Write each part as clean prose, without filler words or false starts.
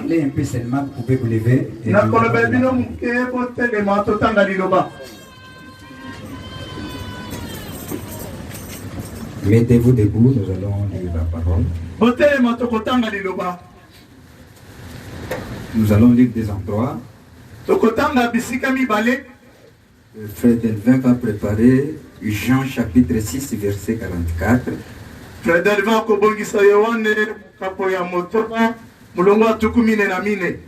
parler un peu seulement, vous pouvez vous lever. Mettez-vous debout, nous allons lire la parole. Nous allons lire des endroits. Frère Delvin va préparer Jean chapitre 6, verset 44.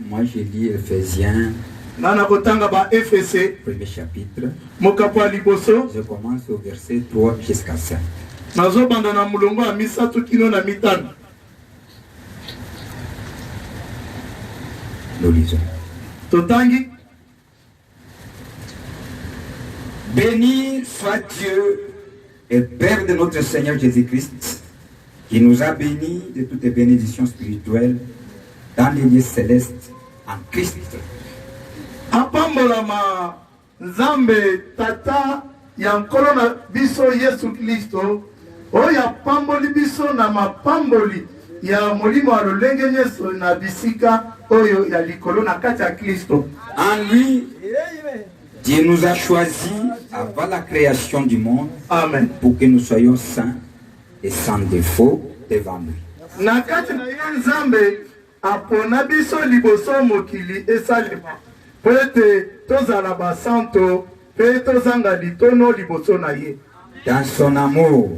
Moi j'ai lu Ephésiens, premier chapitre. Je commence au verset 3 jusqu'à 5. Nous lisons. Béni soit Dieu et Père de notre Seigneur Jésus-Christ, qui nous a bénis de toutes les bénédictions spirituelles dans les lieux célestes en Christ. Apambolama Nzambe tata yankolo na biso Yesu Kristo oya pamboli biso na mapamboli ya molimo wa lolenge nyeso na bisika oyo ya likolo na kati ya Kristo. En lui, Dieu nous a choisis avant la création du monde. Amen. Pour que nous soyons saints et sans défaut devant lui. Na kati na ye Nzambe apona biso liboso mokili esalema po ete tozala basanto pe tozanga litono liboso na ye. Dans son amour,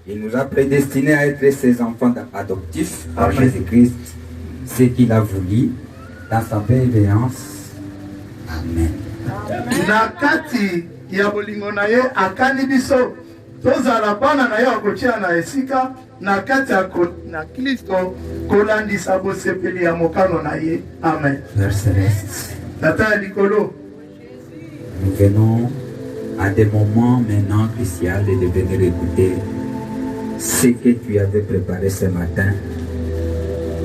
il nous a prédestinés à être ses enfants adoptifs par Jésus-Christ, ce qu'il a voulu dans sa bienveillance. Amen. Na kati ya bolingo na ye akani biso tozala bana na ye akotia na esika na kati ya na Kristo kolandisa bosepeli ya mokano na ye. Amen. Père céleste, tata likolo, nous venons à des moments maintenant cruciaux de venir écouter ce que tu avais préparé ce matin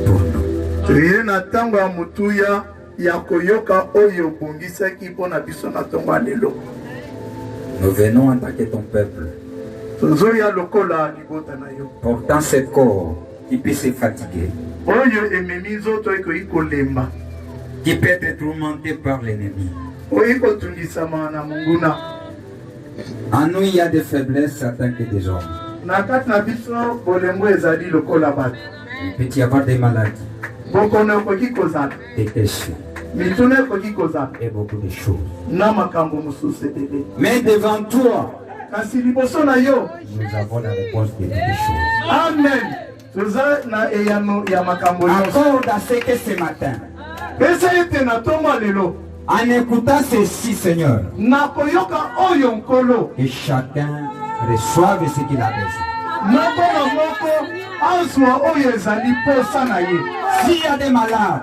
pour nous. Tuye na tango ya mutuya ya koyoka oyo bongisaki pona biso na tongo lelo. Nous venons en tant que ton peuple, tozoya lokola libota na yo, portant ce corps qui peut se fatiguer, oyo ememi nzoto ekoki kolemba, qui peut être tourmenté par l'ennemi. oyo kotundisama na monguna. En nous, il y a des faiblesses en tant que des hommes. Na kati na biso bolembo ezali lokola bato. Il peut y avoir des maladies, bokono ekoki kozala, des questions mituna ekoki kozala, et beaucoup de choses. na makambo mosusu ebele. Mais devant toi, kasi liboso na yo, nous avons la réponse de toutes les choses. amen, toza na eyano ya makambo nyonso. Accorde à ce que ce matin, pesa ete na tongo lelo, en écoutant ceci, Seigneur, na koyoka oyo nkolo, que chacun reçoive ce qu'il a besoin. moko na moko azwa oyo ezali posa na ye. S'il y a des malades,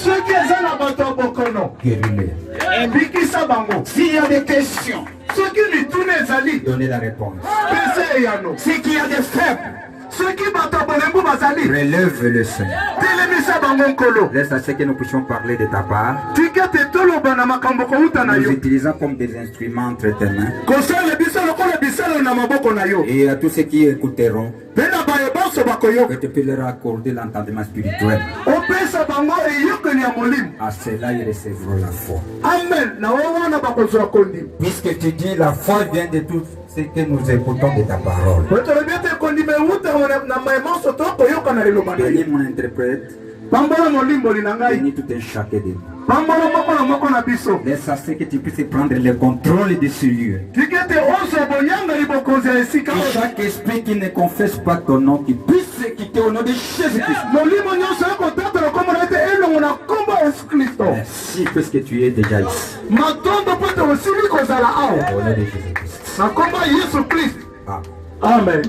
soki eza na bato ya bokono, guéris-les. bikisa bango. S'il y a des questions, soki mituna ezali, donnez la réponse. pesa eyano. S'il y a des faibles, soki bato ya bolembu bazali, relève-le, Seigneur. telemisa bango nkolo. Laisse à ce que nous puissions parler de ta part. tika te toloba na makambo kouta na Nous yo, utilisons comme des instruments entre tes mains. kosala biso lokola bisalo na maboko na yo, Et à tous ceux qui écouteront, mpe na baye banso que bakoyoka, tu peux leur accorder l'entendement spirituel. opesa bango eyokeli ya molimo. À cela, ils recevront la foi. Amen. Na wo wana bakozwa kondima. Puisque tu dis la foi vient de tout ce que nous écoutons de ta parole. Otolobi ete kondima ewuta na maemanso tokoyoka na liloba na Bénis ye. mon interprète, Pambola molimboli na ngai, bénis tout un chacun de nous. pambola moko na moko na biso. Laisse à ce que tu puisses prendre le contrôle de ce lieu. tika ete oso bonyanga libokonzi ya esika Et oyo. chaque esprit qui ne confesse pas ton nom, qui puisse se quitter au nom de Jésus-Christ. Molimo nyonso ekotatala kombo na ete elongo na kombo ya Yesu Kristo. Merci, puisque tu es déjà ici. Matondo po ete osili kozala awa Au nom de Jésus-Christ. na kombo ya Yesu Kristo. Amen. Amen.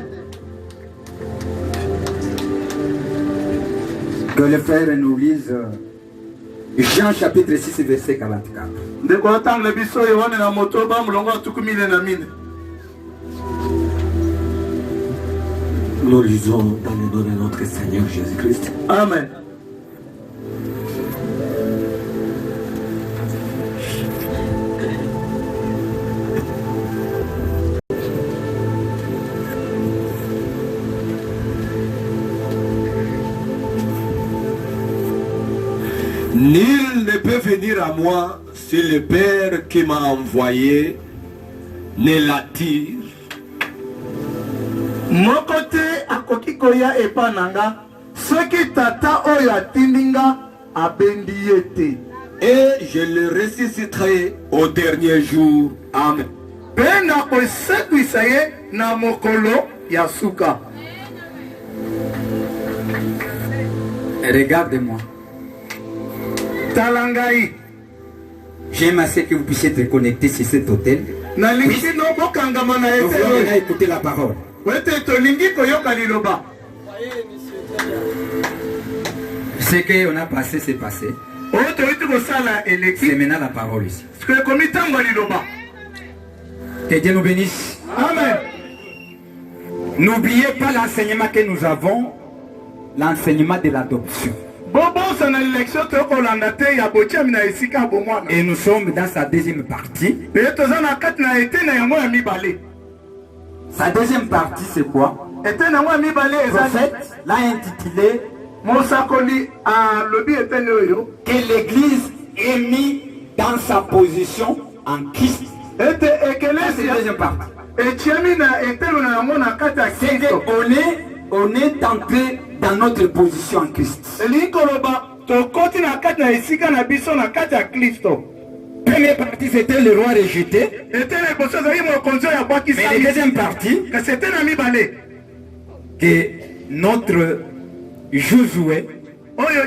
Que le frère nous lise Jean chapitre 6, verset 44. ndeko atangela biso yohane na motoba molongo ya tuku mine na mine. Nous lisons dans le nom de notre Seigneur Jésus-Christ. Amen. Nul ne peut venir à moi si le Père qui m'a envoyé ne l'attire. Mokote akoki koya epananga soki tata oyo atindinga abendi yete. Et je le ressusciterai au dernier jour. Amen. Pena kosekwisa ye na mokolo ya suka. Regarde-moi. Talangai. J'aime assez que vous puissiez être connectés sur cet hôtel. Na lingi no bokangama na Nous voulons ete. écouter la parole. Wete to lingi koyoka liloba. Ce qu'on a passé, c'est passé. Oyo toyiti kosala C'est eleki. maintenant la parole ici. Sikoyo komi tango liloba. Que Dieu nous bénisse. Amen. N'oubliez pas l'enseignement que nous avons, l'enseignement de l'adoption. Bobosa na election tokolanda te ya botiami na esika bomwana. Et nous sommes dans sa deuxième partie. Pe toza na kati na ete na yango ya mibale. Sa deuxième partie, c'est quoi? Ete na yango ya mibale Le eza prophète l'a intitulé mosakoli alobi eteni oyo que l'Église est mise dans sa position en Christ. ete C'est la ekelesia deuxième partie. etiami na etelo na yango na kati ya C'est kristo. qu'on est entré dans notre position en Christ. elingi koloba tokoti na kati na esika na biso na kati ya kristo. Première partie, c'était le roi rejeté. ete na liboso ezali mokonzi oyo Mais abwakisa la deuxième partie, kasi ete na mibale que notre Josué oyo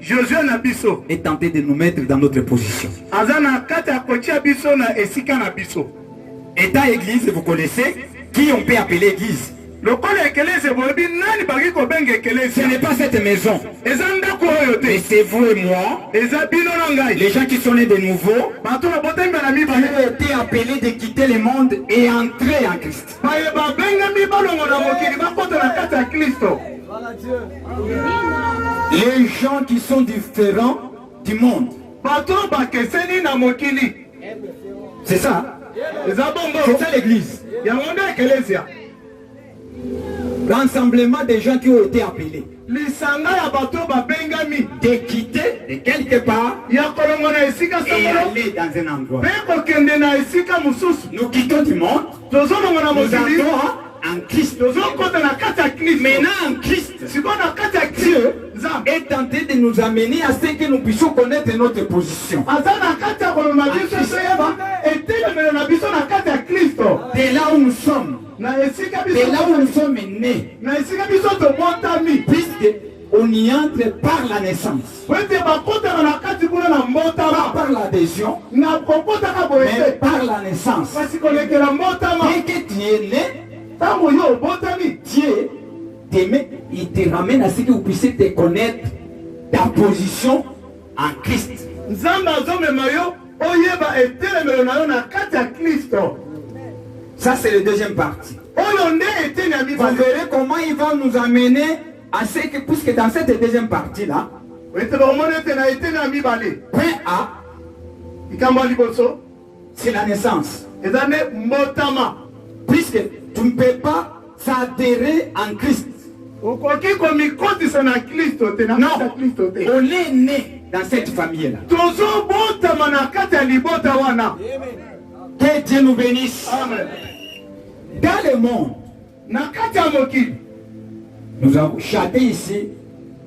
josue na biso est tenté de nous mettre dans notre position. aza na kati ya kotia biso na esika na biso. État église, vous connaissez, qui on peut appeler église. lokola ekelese boyebi nani baki kobenga Ce ekelese n'est pas cette maison, eza ndako oyo mais te c'est vous et moi, eza bino na ngai les gens qui sont nés de nouveau, bato babotami na qui mibale ont été appelés de quitter le monde et entrer en Christ. baye babengami balongo na mokili bakota na kati ya kristo. Les gens qui sont différents du monde. bato bakeseni na mokili C'est ça, eza c'est bongo ça l'église. yango nde ekelesia L'ensemblement des gens qui ont été appelés lisanga ya bato babengami de quitter de quelque part ya kolongo na esika et sangolo aller dans un endroit. mpe kokende na esika mosusu. Nous quittons du monde, tozolongo na nous mokili entrons en Christ. tozokota na kati ya kristo. Maintenant en Christ, sikoyo na kati ya Dieu kristo nzambe est tenté de nous amener à ce que nous puissions connaître notre position. aza na kati ya koloma biso toyeba etelemelo na biso na kati ya kristo. De là où nous sommes, na esika de là où biso nous sommes nés, na esika biso tobotami puisque on y entre par la naissance, po ete bakotaka na kati kuna na pas mbotama par l'adhésion, na kokotaka boye mais te par la naissance. kasi kolekela mbotama Dès que tu es né, ntango yo obotami Dieu il te ramène à ce que vous puissiez te connaître ta position en Christ. nzambe azomema yo oyeba etelemelo na yo na kati ya kristo. Ça, c'est la deuxième partie. oyo nde eteni ya Vous mibale verrez comment il va nous amener à ce que, puisque dans cette deuxième partie-là, ete bakomona ete na eteni ya mibale point A, likambo ya liboso c'est la naissance. eza nde mbotama. Puisque tu ne peux pas s'adhérer en Christ. okoki komikotisa na kristo te na kati ya kristo te. On est né dans cette famille-là. tozobotama na kati ya libota wana. Que Dieu nous bénisse. Amen. Dans le monde, na kati ya mokili nous avons chacun ici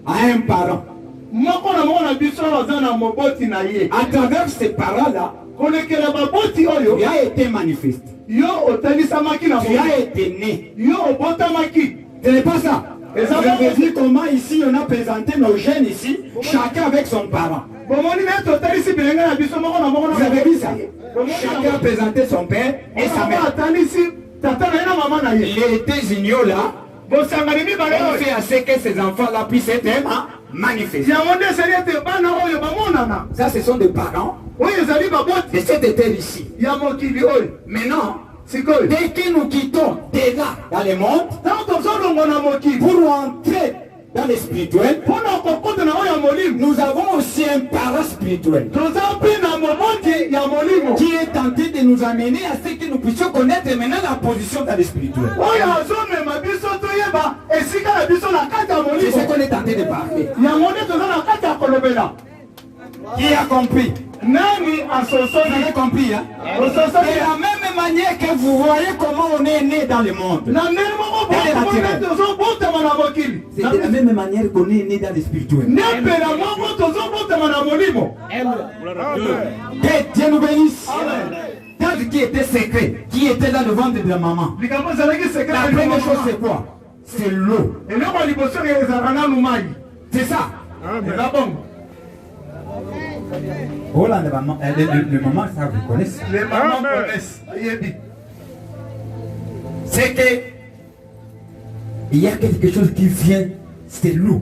a un parent. moko na moko na biso aza na moboti na ye. À travers ces parents-là, kolekela baboti oyo tu as été manifesté. yo otalisamaki na Tu mokili. as été né. yo obotamaki. Ce n'est pas ça. Et ça Vous va- avez vu comment ici on a présenté nos jeunes ici, chacun avec son parent. bomoni ne totalisi bilenge na biso moko na moko na Vous avez vu ça? Bomoni Chacun a présenté son père et sa mère. atalisi tata na ye na mama na ye. Les États-Unis là, bosangani mibale on oyo fait à ce que ces enfants-là puissent être manifestés. yango nde esali ete bana oyo bamonana Ça, ce sont des parents oyo ezali baboti de cette terre ici. ya mokili oyo. Maintenant, sikoyo dès que nous quittons de là dans le monde ntango tozolongo na mokili pour entrer dans le spirituel, mpona kokota na oyo ya molimo nous avons aussi un parent spirituel toza mpe na moboti ya molimo qui est tenté de nous amener à ce que nous puissions connaître maintenant la position dans le spirituel. oyo azomema biso toyeba esika na biso na kati ya C'est ce molimo. qu'on est tenté de parler. yango nde toza na kati ya kolobela. Qui a compris? Nani Vous asosoli avez compris, hein? ososoli De la même manière que vous voyez comment on est né dans le monde. na ndenge moko bokomona tozobotama na mokili C'est de la même manière qu'on est né dans le spirituel. nepela moko tozobotama na molimo. Que Dieu nous bénisse. Quand qui était secret, qui était dans le ventre de la maman. likambo ezalaki La sekret première chose c'est quoi? C'est l'eau. eloko ya liboso ezalaka nanu mai C'est ça. eza bongo Oh là, le maman, ça vous connaissez. les mamans connaissent ayebi C'est que il y a quelque chose qui vient, c'est l'eau.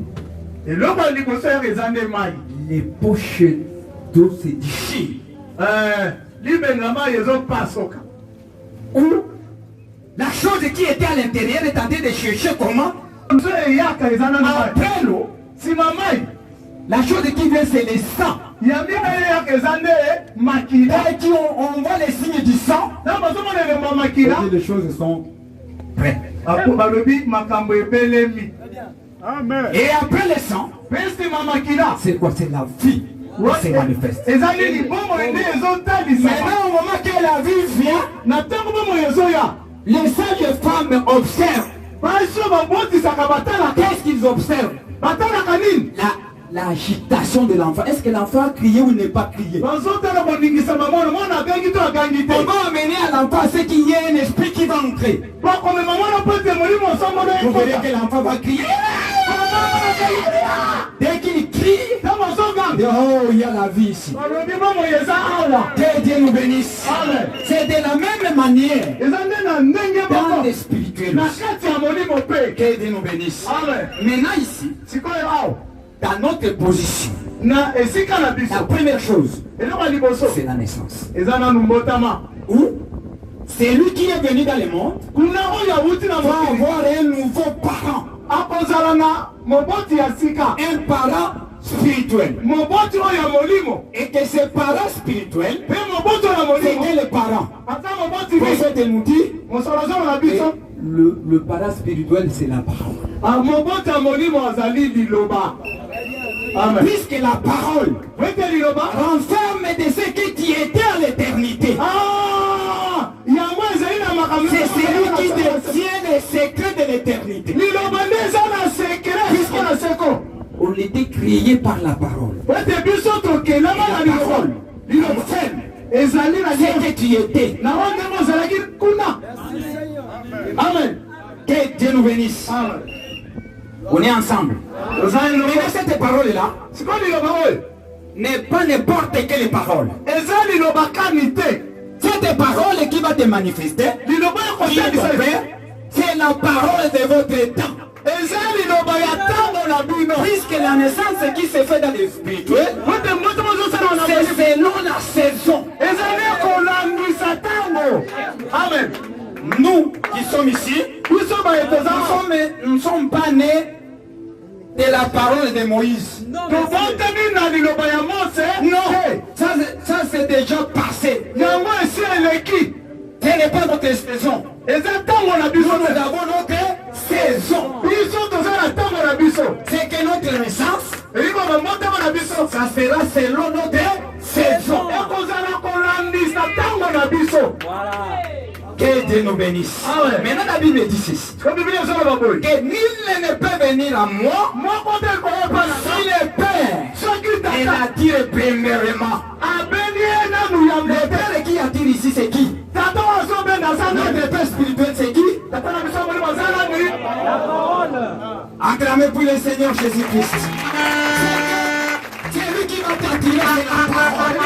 eloko ya liboso yaka eza nde mai. Les poches d'eau se déchirent. Libenga mai ezopasoka Ou la chose qui était à l'intérieur est en train de chercher comment. so eyaka eza nanu mai. Après l'eau, nsima mai la chose qui vient c'est le sang. ya mibale eyaka eza nde makila Et qui on voit les signes du sang. na bazomona elemba makila Et les choses sont prêtes. balobi makambo ebelemi Et après le sang, mpe nsima makila c'est quoi? C'est la vie qui se manifeste. ezali libongo nde ezotalisa Maintenant, au moment que la vie vient, na ntango bomo ezoya les sages femmes observent. baso babotisaka batalaka Qu'est-ce qu'ils observent? batalaka nini L'agitation de l'enfant. Est-ce que l'enfant a crié ou n'est pas crié? bazotala koningisa mwana mwana agangi to agangi te On va amener à l'enfant ce qu'il y ait un esprit qui va entrer. bakomema mwana mpo ete molimo osombono Vous verrez ekota que l'enfant va crier. Dès qu'il crie, ntango ozoganga oh, il y a la vie ici. balobi bomo eza awa Que Dieu nous bénisse. Amen. C'est de la même manière eza nde na ndenge dans moko le spirituel. na kati ya molimo mpe Que Dieu nous bénisse. Amen. Maintenant ici, sikoyo awa dans notre position, na esika na la biso première chose, eloko ya liboso c'est la naissance. eza nanu mbotama Ou c'est lui qui est venu dans le monde kuna oyo awuti na va mokili avoir un nouveau parent, akozala na moboti ya sika un parent spirituel. moboti oyo ya molimo Et que ce parent spirituel, mpe moboti oyo ya molimo c'était le parent. aza moboti biso Prophète nous dit, mosolozolo na et biso le parent spirituel, c'est la parole. moboti ya molimo azali liloba. Amen. Puisque la parole Wete liloba renferme de ce qui était à l'éternité. yango ezali na makambo C'est celui qui détient les secrets de l'éternité. liloba nde eza na sekre puiske na seko On était créé par la parole. wete biso tokelama na La liloba parole liloba renferme ezali na ce que tu étais. na wa ndenge ozalaki kuna. Amen. Que Dieu nous bénisse. Amen. On est ensemble. ozali Mais liloba cette parole-là sikoyo liloba oyo n'est pas n'importe quelle parole. eza liloba kani te Cette parole qui va te manifester, liloba qui est ekosalisa ton Père, c'est la parole de votre temps. eza liloba ya ntango na bino Puisque la naissance qui se fait dans le spirituel, wete moto mozosala na c'est selon la saison. ezali kolandwisa ntango. Amen. Nous qui sommes ici, biso baye nous ne sommes pas nés de la parole de Moïse. tobotami na liloba ya mose Non, ça c'est déjà passé. yango esi eleki Ce n'est pas notre saison. eza ntango na Nous, biso nous te avons notre saison. biso toza na ntango na biso C'est que notre naissance, elikoba mbotama na biso ça sera selon notre saison. ekozala kolandisa ntango na biso. Que Dieu nous bénisse. Amen. Maintenant la Bible dit ceci. ko biblia ezoloba boye Que nul ne peut venir à moi moko te koyopa na si le Père soki ne tata l'attire premièrement. abengi ye nanu ya Le mote Père qui attire ici, c'est qui? tata wazobenda aza nani Notre Père spirituel, c'est qui? tata na biso molimo aza nani Acclamez pour le Seigneur Jésus-Christ. C'est lui qui va t'attirer avec la parole.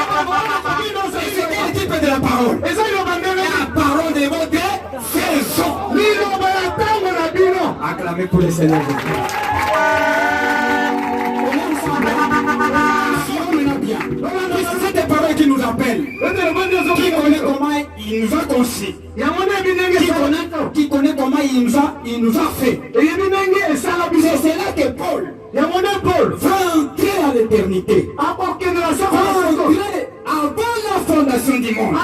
C'est quel type de la parole? eza liloba ndenge La parole de votre saison. liloba ya ntango na bino. Acclamez pour le Seigneur Jésus-Christ. On est ensemble. Si on est bien. C'est cette parole qui nous appelle. Qui connaît comment il nous a conçus. Qui connaît comment il nous a fait. C'est cela que Paul va entrer à l'éternité. Va entrer avant la fondation du monde.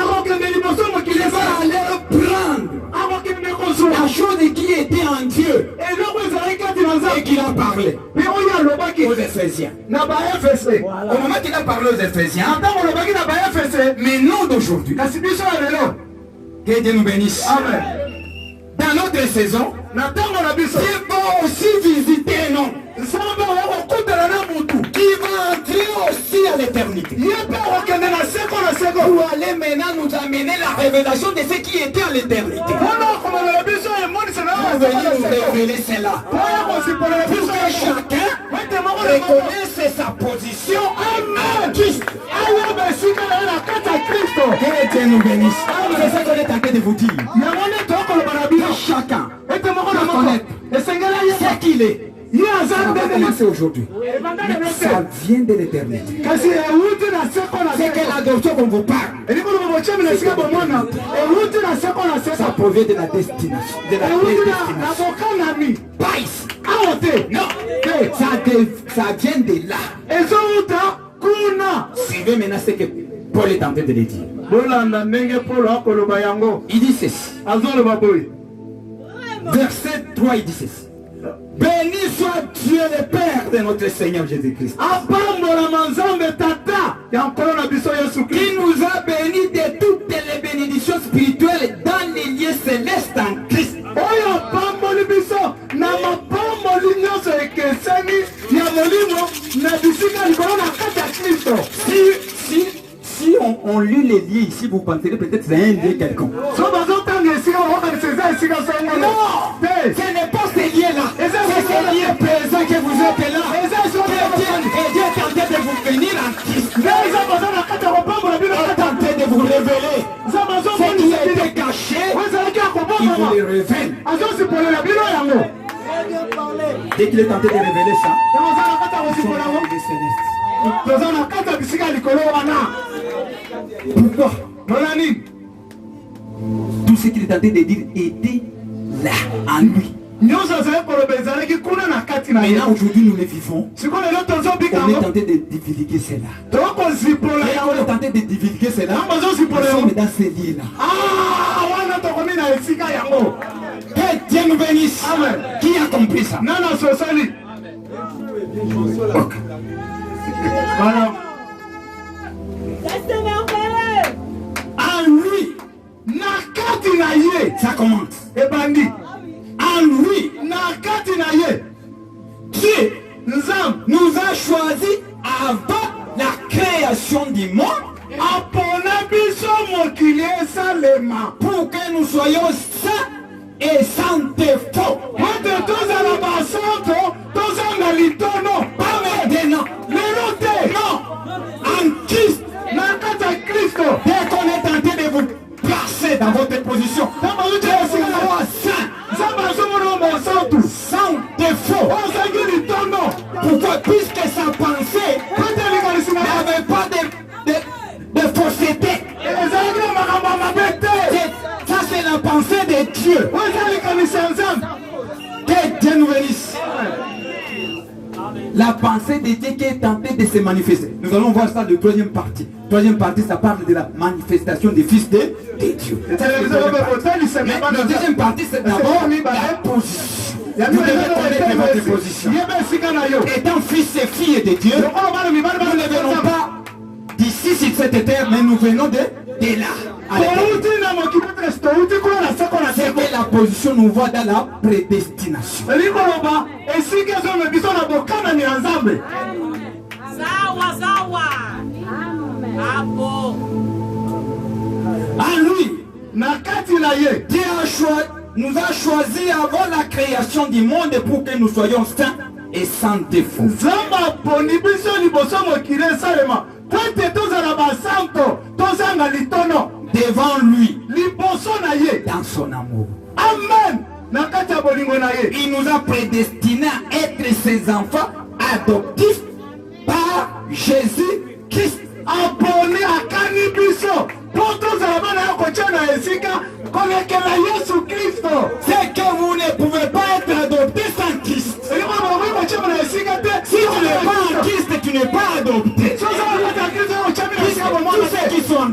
Il va aller prendre la chose qui était en Dieu et qu'il a parlé. aux Éphésiens. Voilà. Au moment qu'il a parlé aux Éphésiens, mais non d'aujourd'hui. Que Dieu nous bénisse. Amen. Dans notre saison, Dieu va aussi visiter un homme qui va entrer aussi à l'éternité. Pour aller maintenant nous amener la révélation de ce qui était à l'éternité. Pour venir nous révéler cela. Pour que chacun reconnaisse sa position en Christ. Que Dieu nous bénisse. C'est ça qu'on est en train de vous dire. Que chacun reconnaître ce qu'il est. Ça va commencer aujourd'hui. Ça vient de l'éternité. C'est que l'adoption qu'on vous parle, ça provient de la destination. De la prédestination. Pas ici. Non. Ça vient de là. Suivez maintenant ce que Paul est en train de le dire. Il dit ceci. Verset 3, il dit ceci. Béni soit Dieu le Père de notre Seigneur Jésus-Christ, qui nous a bénis de toutes les bénédictions spirituelles dans les lieux célestes en Christ. Si on lit les lieux ici, vous pensez peut-être c'est un lieu quelconque. Non, ce n'est pas ces lieux-là. C'est ces lieux présents que vous êtes là. Et Dieu est en train de vous bénir en Christ. Il est en train de vous révéler. Ce qui a été caché, il vous le révèle. Dès qu'il est en train de révéler ça, pourquoi? Tout ce qu'il est en train de dire était là, en lui. Maintenant, aujourd'hui, nous le vivons. On est en train de divulguer cela. On est en train de divulguer cela. Nous sommes dans ces lieux-là. Que Dieu nous bénisse. Qui a compris ça? Okay. Voilà. En lui, ça commence. En lui, Dieu nous a choisis avant la création du monde pour que nous soyons saints et sans défaut. Pas maintenant. Non. En Christ. Dès qu'on est en train de vous placer dans votre position, sans défaut. Pourquoi? Puisque sa pensée n'avait pas de fausseté. Ça c'est la pensée de Dieu. Que Dieu nous bénisse. La pensée de Dieu qui est tentée de se manifester. Nous allons voir ça de troisième partie. Troisième partie, ça parle de la manifestation des fils de Dieu. La deuxième partie, c'est d'abord la position. Vous devez connaître votre position. Étant fils et filles de Dieu, nous ne venons pas d'ici sur cette terre, mais nous venons de là. C'est que la position nous voit dans la prédestination. En lui, Dieu nous a choisi avant la création du monde pour que nous soyons saints et sans défaut. Devant lui, dans son amour. Amen. Il nous a prédestinés à être ses enfants adoptifs par Jésus-Christ. C'est que vous ne pouvez pas être adopté sans Christ. Si tu n'es pas en Christ, tu n'es pas adopté. Tous ceux qui sont en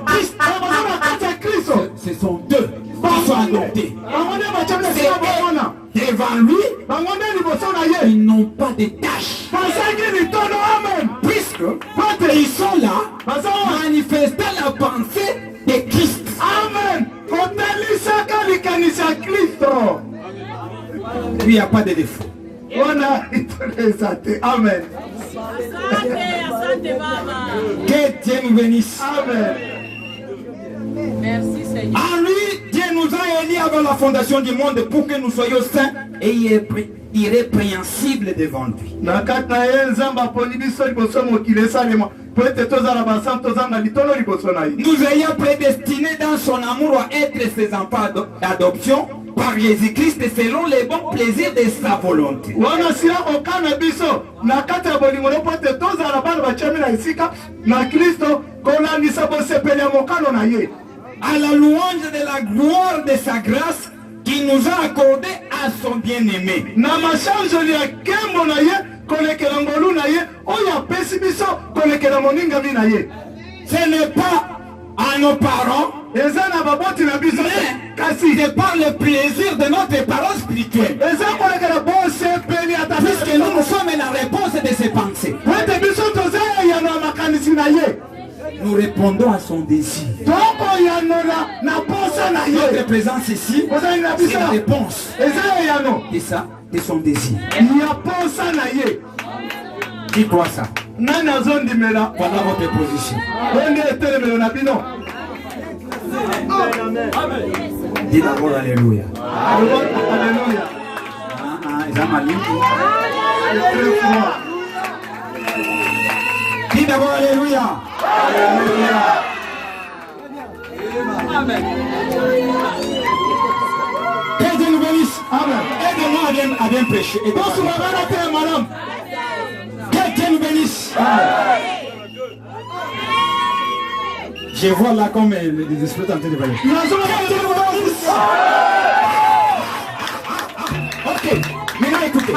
Christ, ce sont deux qui sont adoptés. Devant lui, ils n'ont n'ont pas de tâches. Puisque ils sont là, manifestant la pensée de Christ. Amen. Il n'y a pas de défaut. Amen. Que Dieu nous bénisse. Amen. Merci Seigneur. En lui, Dieu nous a élis avant la fondation du monde pour que nous soyons saints et irrépréhensibles devant lui. Nous ayons prédestinés dans son amour à être ses enfants d'adoption par Jésus-Christ selon les bons plaisirs de sa volonté. À la louange de la gloire de sa grâce qui nous a accordé à son bien-aimé. Ce n'est pas à nos parents, mais c'est par le plaisir de notre parents spirituels. Puisque nous sommes la réponse de ses pensées. Nous répondons à son désir. Notre présence ici, c'est la réponse de son désir. Dis-toi ça. Voilà votre position. Dis d'abord Alléluia. Dis d'abord Alléluia. Amen. Que Dieu nous bénisse. Amen. Aide-moi à bien prêcher. Que Dieu nous bénisse. Amen. Je vois là comme les esprits sont en train de parler. Ok. Maintenant écoutez.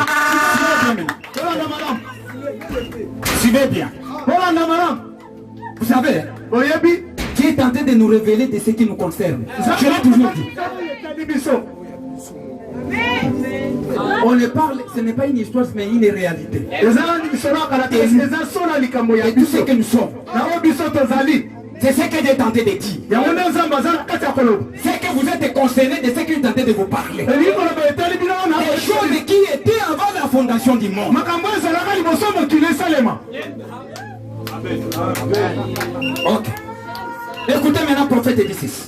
Suivez bien. Vous savez, Dieu est en train de nous révéler de ce qui nous concerne. Je l'ai toujours dit. On ne parle, ce n'est pas une histoire, mais une réalité. Et tout ce que nous sommes, c'est ce que Dieu est en train de dire. C'est que vous êtes concernés de ce qu'il est en train de vous parler. Des choses qui étaient avant la fondation du monde. Ok. Écoutez maintenant, prophète dit ceci.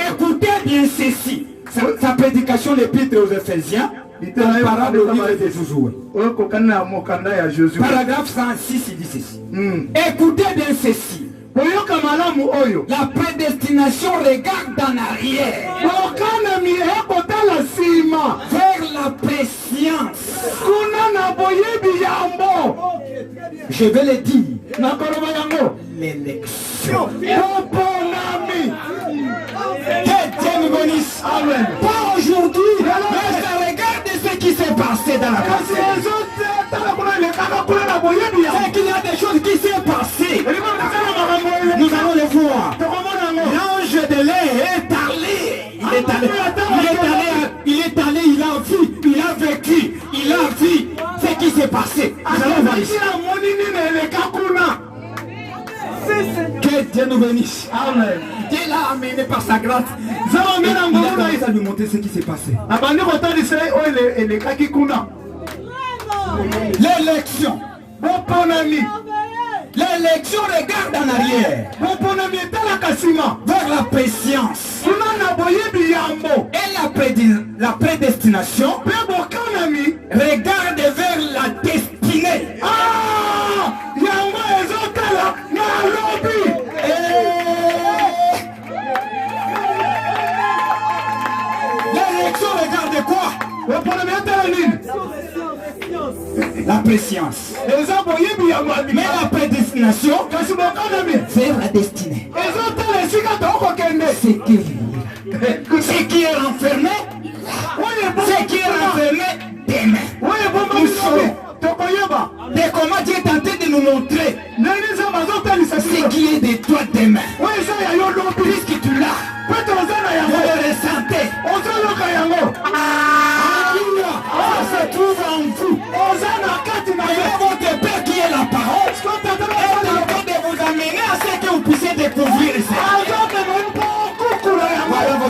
Écoutez bien ceci. Sa prédication, l'épître aux Éphésiens, comparable au livre de Josué. Paragraphe 106, il dit ceci. Écoutez bien ceci. La prédestination regarde en arrière vers la préscience. Je vais le dire. L'élection. Que Dieu nous bénisse. Amen. Pas aujourd'hui, mais ça regarde ce qui s'est passé dans la passé. C'est qu'il y a des choses qui s'est passé. Nous allons les voir. L'ange de l'air est allé. Il est allé, il a vu, il a vécu, il a vu ce qui s'est passé. Nous allons voir ici. Que Dieu nous bénisse. Amen. Dieu l'a amené par sa grâce. Il a commencé à lui montrer ce qui s'est passé. L'élection. L'élection regarde en arrière vers la patience et la prédestination regarde vers la destinée. L'élection regarde quoi? La préscience. Mais la prédestination vers la destinée. Ce qui est renfermé, ce qui est renfermé demain. Mais comment Dieu est tenté de nous montrer ce qui est de toi demain. Puisque tu l'as, vous le ressentez. Ça se trouve en vous.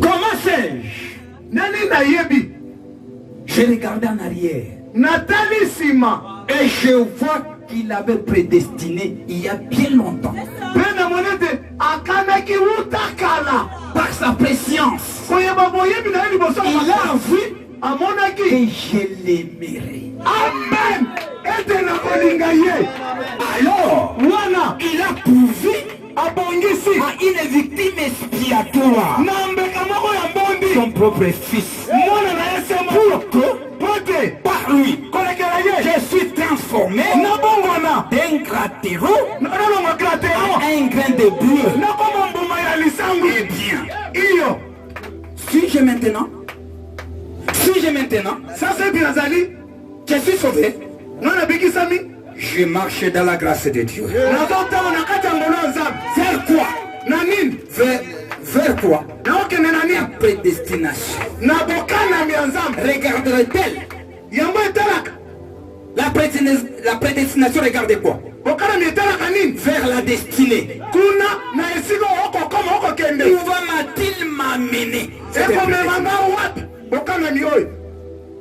Comment sais-je? Nani na yebi. J'ai regardé en arrière. Natali sima. Et je vois qu'il avait prédestiné il y a bien longtemps. Pena monete akanaki utakala. Par sa préscience. Koyeba boyebi na yeli boso. Il a vu amonaki. et je l'aimerai. Amen. Ete na kolinga ye. Alors, Wana il a prouvé abongisi à une victime expiatoire na mbeka moko ya mbondi. son propre fils. Mwana na ye sema Pour que pote par lui, kolekela ye. je suis transformé Na bongwana. d'un cratero Na longa kratero. à un grain de bleu. Na koma mbuma ya lisangu. Eh bien, Iyo. suis-je maintenant, Ça c'est bien Zali. je suis sauvé. Nana bikisami. Je marche dans la grâce de Dieu. Nazota na kata ngolo nzam. Vers quoi? Na nini? Vers quoi? Na okene na La nini? prédestination. Na bokana mi nzam. Regarderait-elle? Yango etalaka. La prédestination regarde quoi? Bokana mi etalaka nini? Vers la destinée. Kuna na esiko oko koma oko kende. Où va-t-il m'amener? Eko memanga wapi? Bokana mi oyo.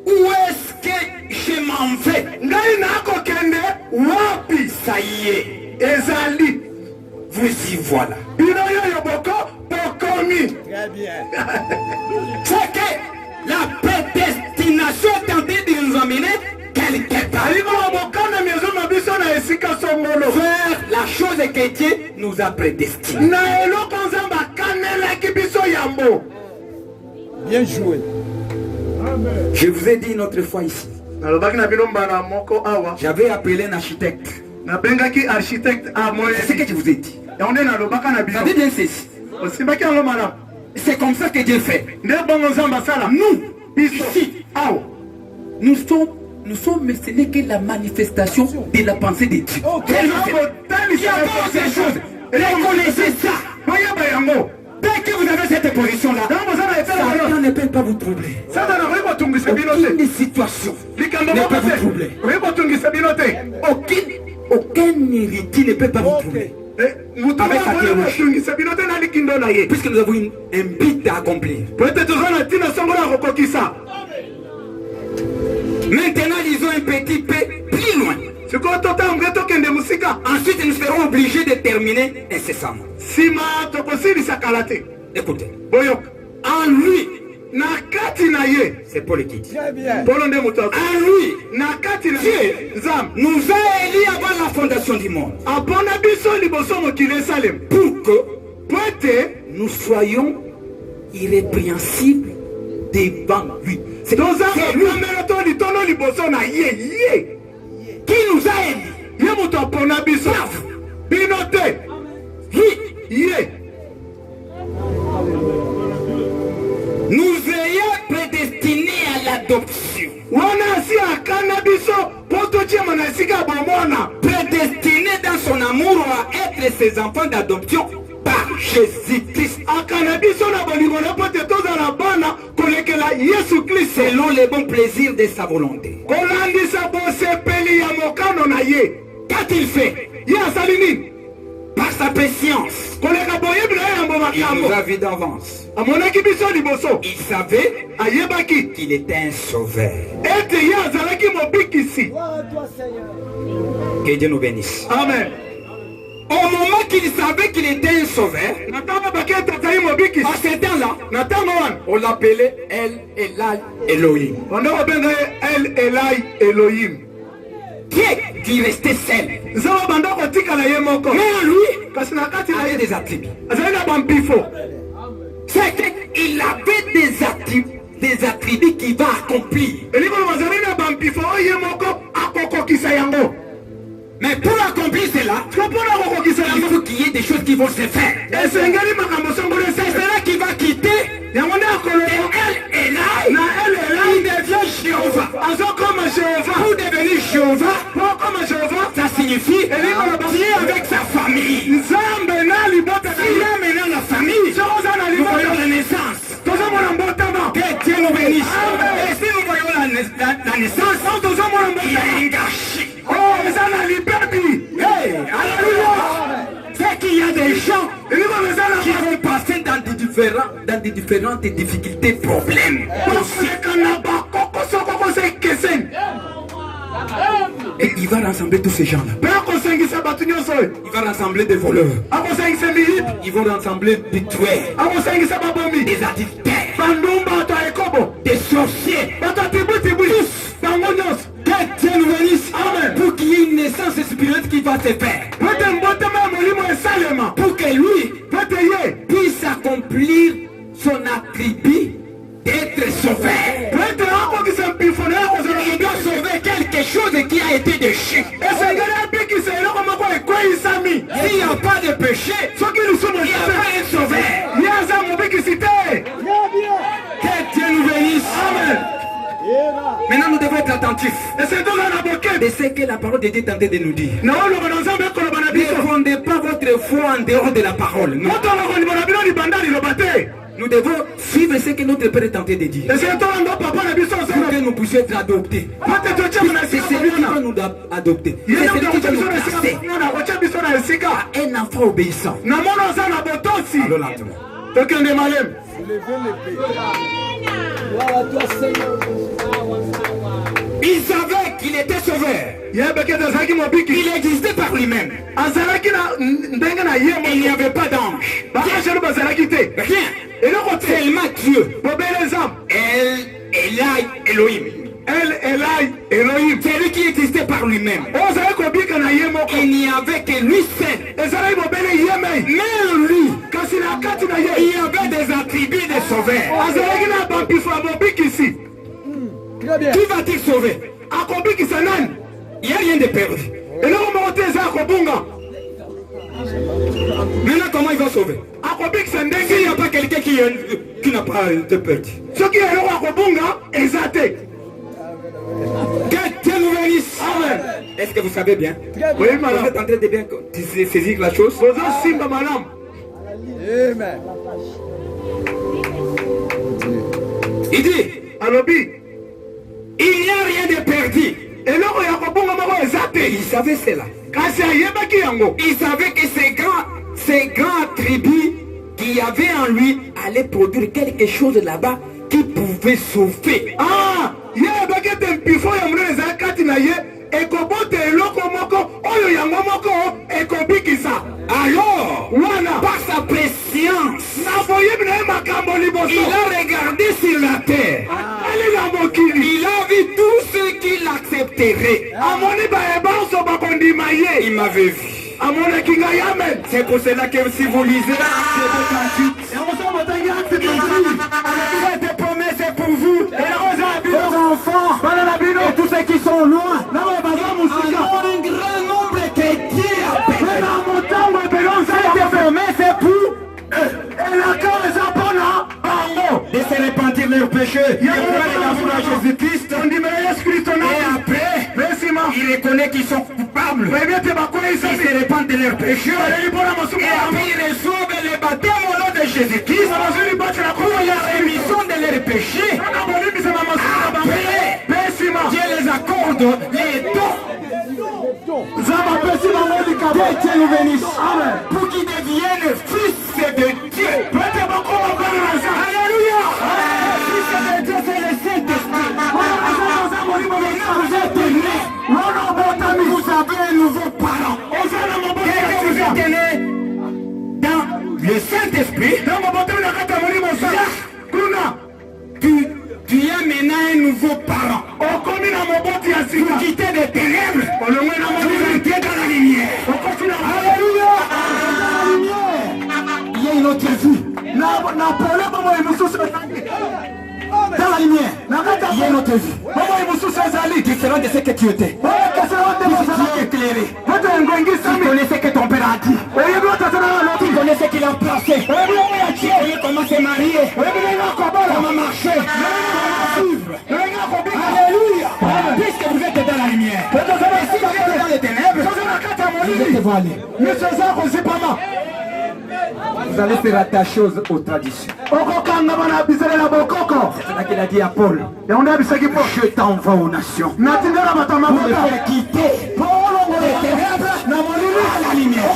Où est-ce que je m'en vais? Ngai na ako kende wapi? Ça y est, Ezali. vous y voilà. Bino yo boko bokomi. C'est que la prédestination est en train de nous amener quelque part Aliko bokana mi ezoma biso na esika songolo. vers la chose que Dieu nous a prédestinée. Na eloko nzamba kanelaki biso yambo. Bien joué. Je vous ai dit une autre fois ici, Nalobaki na bino mbala moko awa. j'avais appelé un architecte. Nabengaki architecte a moye. C'est ce que je vous ai dit. Yango nalobaka na bino. Ça dit bien ceci. Osimbaki yango malamu. C'est comme ça que Dieu fait. Nde bongo nzamba sala. Nous, Biso. ici, Awa. nous sommes ce n'est que la manifestation de la pensée de Dieu. Il y a pas ces choses. Reconnaissez ça. Bayeba yango. Dès que vous avez cette position-là, Satan ne peut pas vous troubler. Sasa na koyeba tungisa bino te. Aucune situation Likambo ne moko peut vous te. troubler. Koyeba tungisa bino te. Aucun héritier ne peut pas vous troubler. Mutu Avec sa koyeba théologie. tungisa bino te na likindo na ye. Puisque nous avons un but à accomplir. Peut-être toza na tina songo na kokokisa. Maintenant, lisons un petit peu plus loin. Sikoyo totange tokende musika. Ensuite, nous serons obligés de terminer incessamment. Sima tokosilisa kala te. Écoutez, Boyoka. en lui, Na kati na ye. c'est Paul qui dit, Très bien. Polo nde moto. en lui, Na kati na Dieu ye. Nzambe. nous a élis avant la fondation du monde Apona biso liboso mokili esalem. pour que Po ete nous soyons irrépréhensibles devant lui. C'est toza lui kokamela to litono liboso na ye. qui nous a élis. Ye moto apona biso. Bino te. Ye. Nous ayons prédestinés à l'adoption. Wana asi akana biso po totiema na esika bomona. Prédestinés dans son amour à être ses enfants d'adoption par Jésus-Christ. Akana biso na bolingo na po te tozala bana kolekela Yesu Kristo. Selon les bons plaisirs de sa volonté. Kolandisa bosepeli ya mokano na ye. Qu'a-t-il fait? Ye asali nini? Par sa préscience, Koleka boyebi na ye yambo il nous makambo. a vu d'avance. Amonaki biso liboso. Il savait Ayebaki qu'il était un sauveur. ete ye azalaki mobikisi. Que Dieu nous bénisse. Amen. Au moment qu'il savait qu'il était un sauveur, Na ntango baki ete azali mobikisi. à ce temps-là, Na ntango wana on l'appelait El Elal Elohim. banda kobenga ye El Elai Elohim. Qui restait seul. Nzambe banda kotikala ye moko. Mais en lui, Kasi na kati na il ye avait des attributs. azali na bampifo. C'est qu'il avait des attributs qu'il va accomplir. Elikolo bazali na bampifo oyo ye moko akokokisa yango. Mais pour accomplir cela, Siko mpona kokokisa il yango faut qu'il y ait des choses qui vont se faire. esengeli makambo songolo C'est esese. cela qui va quitter. Yango nde Et akoloba elle est là. na El Il Elai devient Jéhovah. azokoma Jehova. Pour devenir Jéhovah, Po okoma Jehova ça signifie Dieu avec sa famille. Nzambe na libota na Il ye. a maintenant la famille. Soki oza na Nous voyons libota la naissance. tozomona mbotama. Que Dieu nous bénisse. Et si nous voyons la naissance, Oyo tozomona il y a mbotama. un gâchis. Oh, eza na libebi. Hey, alléluia. C'est qu'il y a des gens Elikolo eza qui na vont passer dans dans des différentes difficultés, problèmes. Et il va rassembler tous ces gens-là. Il va rassembler des voleurs. Ils vont rassembler des tueurs, des addicteurs, des sorciers. Que Dieu nous bénisse. Pour qu'il y ait une naissance spirituelle qui va se faire. Pour que lui puisse accomplir son attribut d'être sauvé. Il doit sauver quelque chose qui a été déchu. S'il n'y a pas de péché, il n'y a pas un sauveur. Que Dieu nous bénisse. Amen. Maintenant nous devons être attentifs. Et c'est que la parole de Dieu est en train de nous dire. Ne fondez pas votre foi en dehors de la parole. Nous devons suivre ce que notre Père est en train de dire. Pour que nous puissions être adoptés. C'est celui qui va nous adopter. C'est celui qui va nous placer à un enfant obéissant. Allons lentement. Il savait qu'il était sauveur. Il existait par lui-même. Il n'y avait pas d'ange. Rien. Seulement Dieu. Elohim. C'est lui qui existait par lui-même. Il n'y avait que lui seul. Mais lui, il y avait des attributs de sauveur. Qui va-t-il sauver? Il n'y a rien de perdu. Maintenant, comment il va sauver? S'il n'y a pas quelqu'un qui n'a pas de perdu. Que Dieu nous bénisse. Amen. Est-ce que vous savez bien? Oui, madame. Vous êtes en train de bien saisir la chose? Amen. Il dit, il n'y a rien de perdu. Il savait cela. Il savait que ces grands attributs qu'il y avait en lui allaient produire quelque chose là-bas qui pouvait sauver. Alors, par sa préscience, il a regardé sur la terre. Il a vu tout ce qu'il accepterait. Il m'avait vu. C'est pour cela que si vous lisez cette promesse est pour vous et vos enfants et tous ceux qui sont loin. Alors un grand nombre que Dieu appelle. Cette promesse est pour de se repentir leurs péchés, de croire l'amour à Jésus-Christ, et après il reconnaît qu'ils sont coupables, ils se repentent de leurs péchés, et après ils reçoivent le baptême au nom de Jésus-Christ pour la rémission de leurs péchés. Après Dieu les accorde les dons. Que Dieu nous bénisse. Pour qu'ils deviennent fils de Dieu. Alléluia. Fils de Dieu, c'est le Saint-Esprit. Vous êtes nés. Vous avez un nouveau parent. Et vous êtes nés dans le Saint-Esprit. Tu es maintenant un nouveau parent. Vous quittez les ténèbres. Vous entrez dans la lumière. Alléluia. Il y a une autre vie. Dans la lumière, il y a une autre vie. Différent de ce que tu étais. Tu es éclairé. Tu connais ce que ton père a dit. Tu connais ce qu'il a placé. Tu connais comment se marier. Comment marcher. Alléluia. Puisque vous êtes dans la lumière. Et si vous êtes dans les ténèbres, vous êtes voilés. Vous allez se rattacher aux traditions. C'est ça qu'il a dit à Paul. Je t'envoie aux nations pour me faire quitter les ténèbres à la lumière.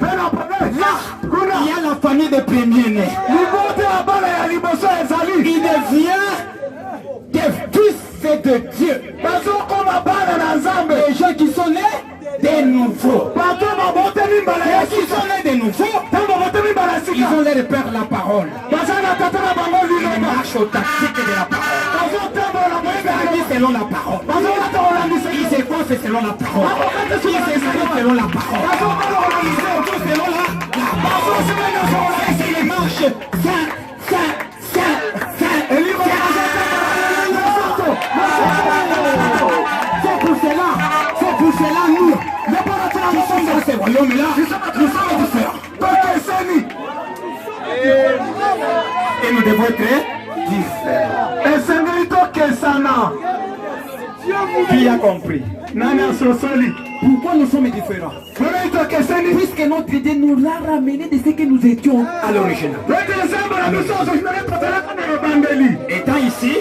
Là, il y a la famille premier-né. Il devient des fils de Dieu. Les gens qui sont nés des nouveaux. Les qui sont nés des nouveaux, ils ont les repères de la parole. Ils marchent au tactique de la parole. Ils selon la parole. Ils s'efforcent selon la parole. Ils s'expriment selon la parole. Ils s'efforcent selon la parole. Ils marchent. C'est pour cela, nous, qui sommes dans ce royaume-là, nous sommes différents. Et nous devons être différents. Qui a compris? Pourquoi nous sommes différents? Puisque notre idée nous l'a ramené de ce que nous étions à l'original. Étant ici,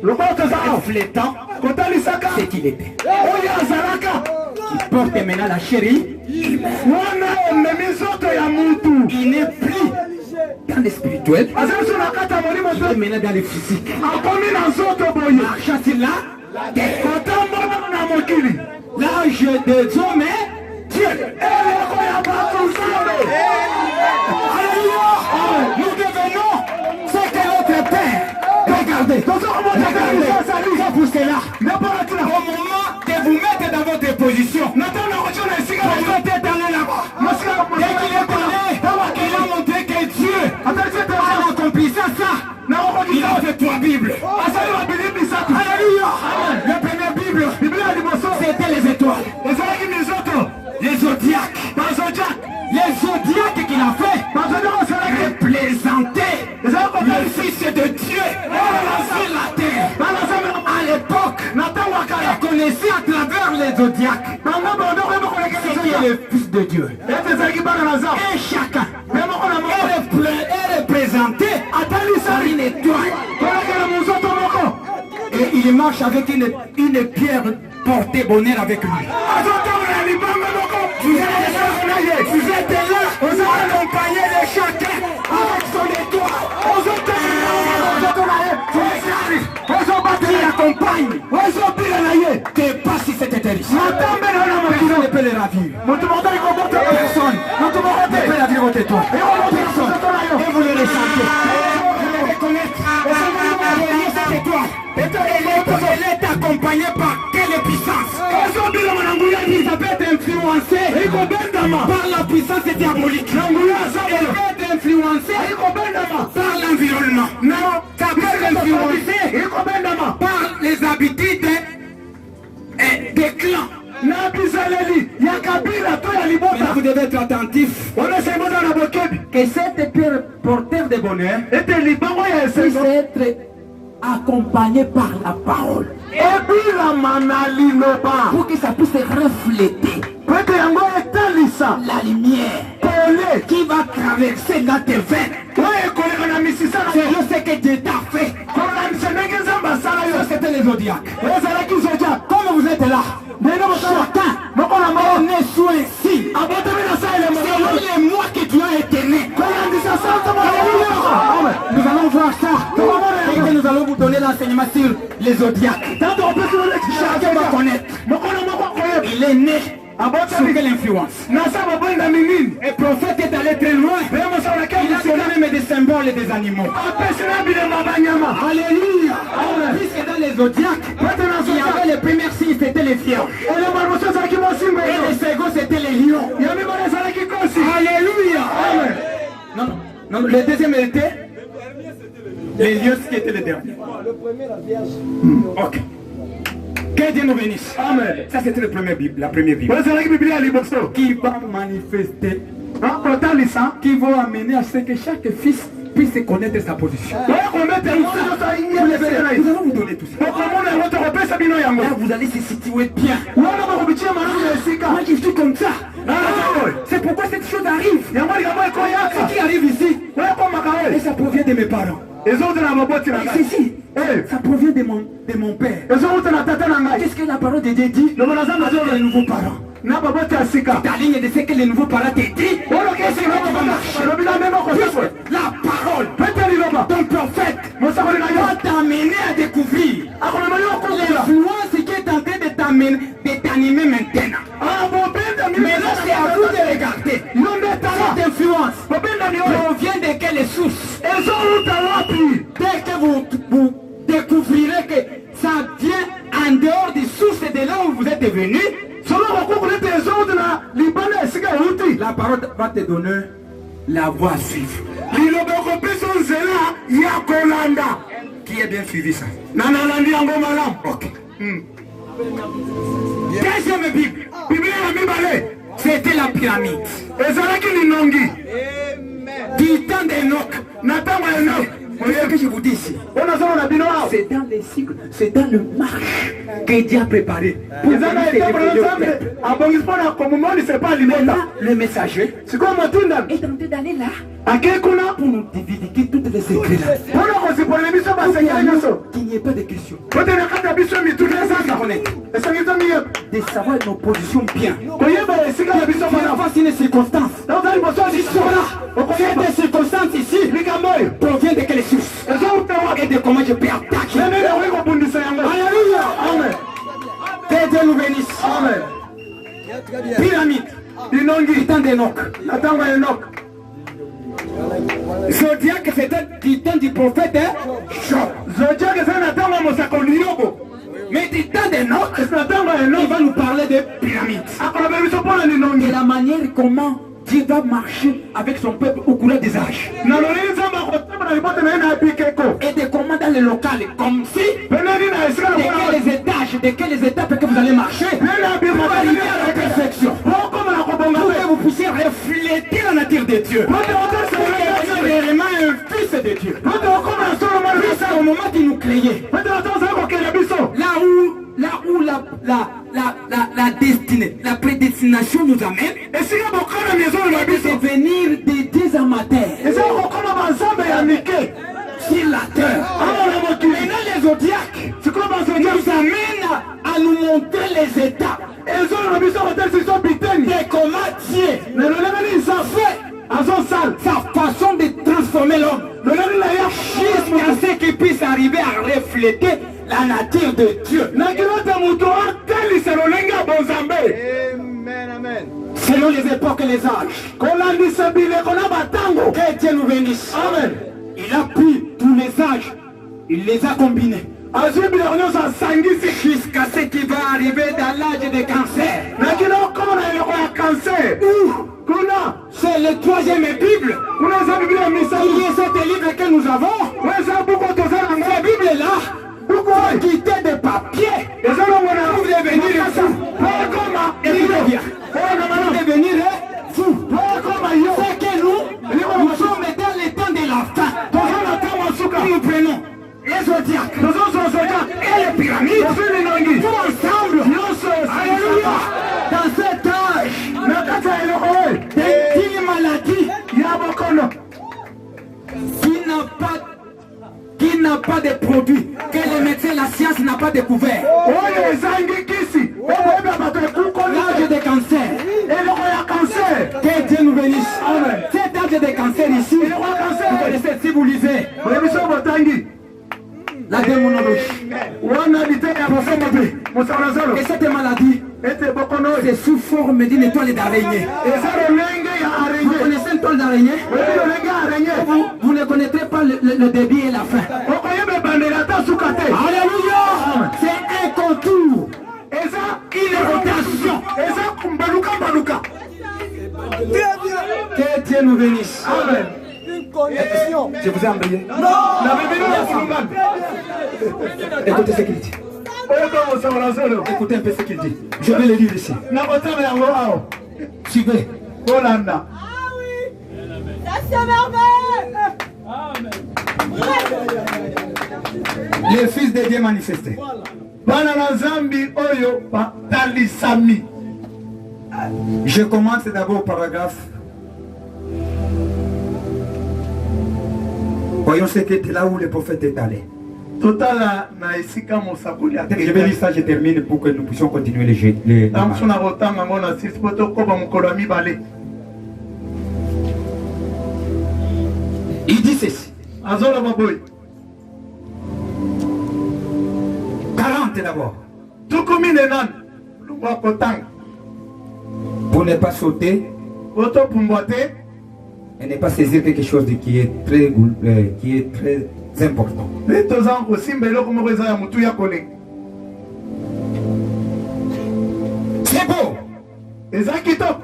reflétant ce qu'il était. Il porte maintenant la chérie. Il n'est plus dans le spirituel. Il est maintenant dans le physique. Marchant sur la terre. L'âge des hommes est Dieu. Nous devenons ce que notre Père. Regardez, c'est pour cela. Au moment de vous mettre dans votre position, votre tête allait là-bas. Dès qu'il est parlé, il a montré que Dieu, en accomplissant ça, il a fait 3 Bibles. Alléluia. La première Bible, c'était les étoiles. Les zodiaques. Les zodiaques qu'il a fait représentaient le Fils de Dieu sur la terre. À l'époque, on connaissait à travers les zodiaques ce qui est le Fils de Dieu. Et chacun est représenté par une étoile. Et il marche avec une pierre portée bonheur avec lui. Vous êtes là, vous accompagnez de chacun avec son étoile. Qui l'accompagne, que passe si c'était terrible. Personne ne peut le ravir. Personne ne peut ravir votre étoile. Personne. Et vous le ressentez. Vous le reconnaissez. Cette étoile. Elle est accompagnée par quelle puissance? Ça peut être influencé par la puissance diabolique. Elle peut être influencée par l'environnement. Ça peut être influencé par les habitudes des clans. Vous devez être attentif que cette pierre porteur de bonheur puisse être accompagné par la parole. Pour que ça puisse refléter la lumière qui va traverser dans tes veines. C'est ce que Dieu t'a fait. C'était les zodiaques. Comme vous êtes là, chacun est sous un signe. Selon les mois que tu as été né. Nous allons voir ça. Et que nous allons vous donner l'enseignement sur les zodiaques. Chacun va connaître. Il est né sous quelle influence? Et prophète est allé très loin. Il a donné même des symboles et des animaux. Alléluia. Puisque dans les zodiaques, il y avait les premiers signes, c'était les vierges. Et les seconds, c'était les lions. Alléluia. Non, le deuxième était les lions qui étaient les derniers. Ok. Que Dieu nous bénisse. Amen. Ça c'était la première Bible. Qui va manifester, qui va amener à ce que chaque fils puisse connaître sa position. Nous allons vous donner tout ça. Là, vous allez se situer bien. Moi je suis comme ça. C'est pourquoi cette chose arrive. Ce qui arrive ici, et ça provient de mes parents. Ici, ça provient de mon père. Qu'est-ce que la parole de Dieu dit? Les nouveaux parents. ta ligne de ce que les nouveaux parents te disent. La parole d'un prophète va t'amener à découvrir l'influence qui est en train de t'animer maintenant. Maintenant, c'est à vous de regarder. Cette influence provient de quelle source? Dès que vous découvrirez que ça vient en dehors des sources de là où vous êtes venu, la parole va te donner la voie à suivre. Qui a bien suivi ça? Ok. Deuxième Bible. C'était la pyramide. Du temps d'Enoch. Voyez ce que je vous dis ici. C'est dans les cycles, c'est dans le marche que Dieu a préparé. Le messager est en train d'aller là pour nous divulguer toutes les secrets là. Qu'il n'y ait pas de questions. De savoir nos positions bien. Face une circonstance. Cette circonstance ici provient de quelle source? Et de comment je peux attaquer. Alléluia. Que Dieu nous bénisse. Amen. Pyramide. Du temps d'Enoch. Zodiac, c'était du temps du prophète Job. Mais du temps d'Enoch, il va nous parler de pyramide. De la manière comment Dieu va marcher avec son peuple au cours des âges. Et de comment dans le local, comme si, de quels étapes que vous allez marcher pour arriver à la perfection. Pour que vous puissiez refléter la nature de Dieu. Pour que vous soyez vraiment un fils de Dieu. C'est au moment qu'il nous créait. Là où la destinée, la prédestination nous amène, c'est venir des amateurs sur la terre. Maintenant les zodiacs nous amènent à nous montrer les étapes de comment Dieu a fait sa façon de transformer l'homme jusqu'à ce qu'il puisse arriver à refléter la nature de Dieu. Selon les époques et les âges. Que Dieu nous bénisse. Amen. Il a pris tous les âges, il les a combinés. Jusqu'à ce qu'il va arriver dans l'âge de cancer. C'est le troisième Bible. Il y a cet livre que nous avons. Cette Bible-là, quitter des papiers. Vous devenir fou. Écoutez bien. Vous devenir fou. C'est que nous sommes dans le temps de la fin. Nous prenons les zodiacs et les pyramides. Tout ensemble. Alléluia. Dans cet âge d'une maladie qui n'a pas de produit, que les médecins, la science n'a pas découvert. L'âge de cancer. Que Dieu nous bénisse. Cet âge de cancer ici, vous connaissez, si vous lisez la démonologie. Et cette maladie, c'est sous forme d'une étoile d'araignée. Vous connaissez une étoile d'araignée? Vous ne connaîtrez pas le début et la fin. Alléluia. C'est un contour. Une rotation. Que Dieu nous bénisse. Amen. Je vous ai emballé. Écoutez ce qu'il dit. Écoutez un peu ce qu'il dit. Je vais le lire ici. Suivez. Le Fils de Dieu manifesté. Je commence d'abord au paragraphe. Voyons ce qui était là où le prophète est allé. totala na esika mosakoli Je vais lire ça, je termine pour que nous puissions continuer les ntango na kotanga ngo na sisi po tokoba mokolo ya mibale. Il dit ceci. Azoloba boy 40 d'abord. tukumi ne nani lungwa kotanga Pour ne pas sauter po topumbwa te et ne pas saisir quelque chose qui est très important. nde toza kosimba eloko moko eza ya motu ya kolenga. C'est beau. eza kitoko.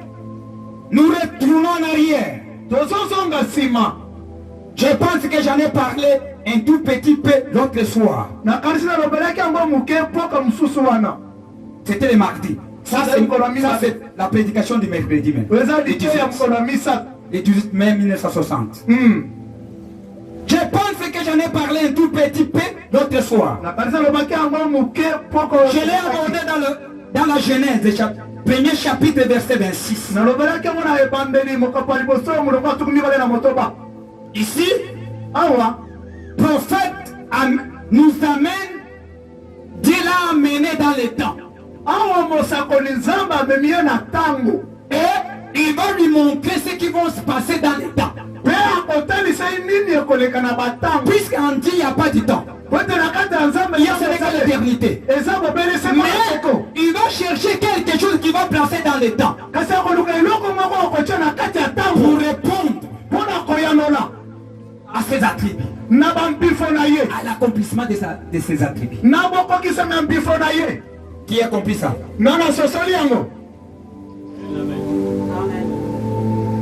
Nous retournons en arrière. tozozonga nsima. Je pense que j'en ai parlé un tout petit peu l'autre soir. nakanisi nalobelaki yango moke mpoka mosusu wana. C'était le mardi. Ça, c'est la prédication du mercredi même. eza lito ya mokolo ya misato. Le 18 mai 1960. Je pense que j'en ai parlé un tout petit peu l'autre soir. nakanisi nalobaki yango moke mpoko. Je l'ai abordé dans la Genèse, premier chapitre, verset 26. nalobelaki yango na ebandeli mokopo ya liboso ya molongo ya tuku mibale na motoba. Ici, awa prophète nous amène, Dieu l'a amené dans le temps. awa mosakoli nzambe amemi ye na ntango. Et il va lui montrer ce qui va se passer dans le temps. mpe akotalisa ye nini ekoleka na batango. Puisqu'en Dieu, il n'y a pas de temps. kote na kati ya nzambe Il y a seulement l'éternité. eza bobelese maseko. Mais il va chercher quelque chose qui va placer dans le temps. kasi akoluka eloko moko okotia na kati ya Pour ntango répondre mpo na koyanola à ses attributs. na bambifo na ye À l'accomplissement de ses attributs. na bokokisama ya mbifo na ye. Qui a compris ça? na nasosoli yango.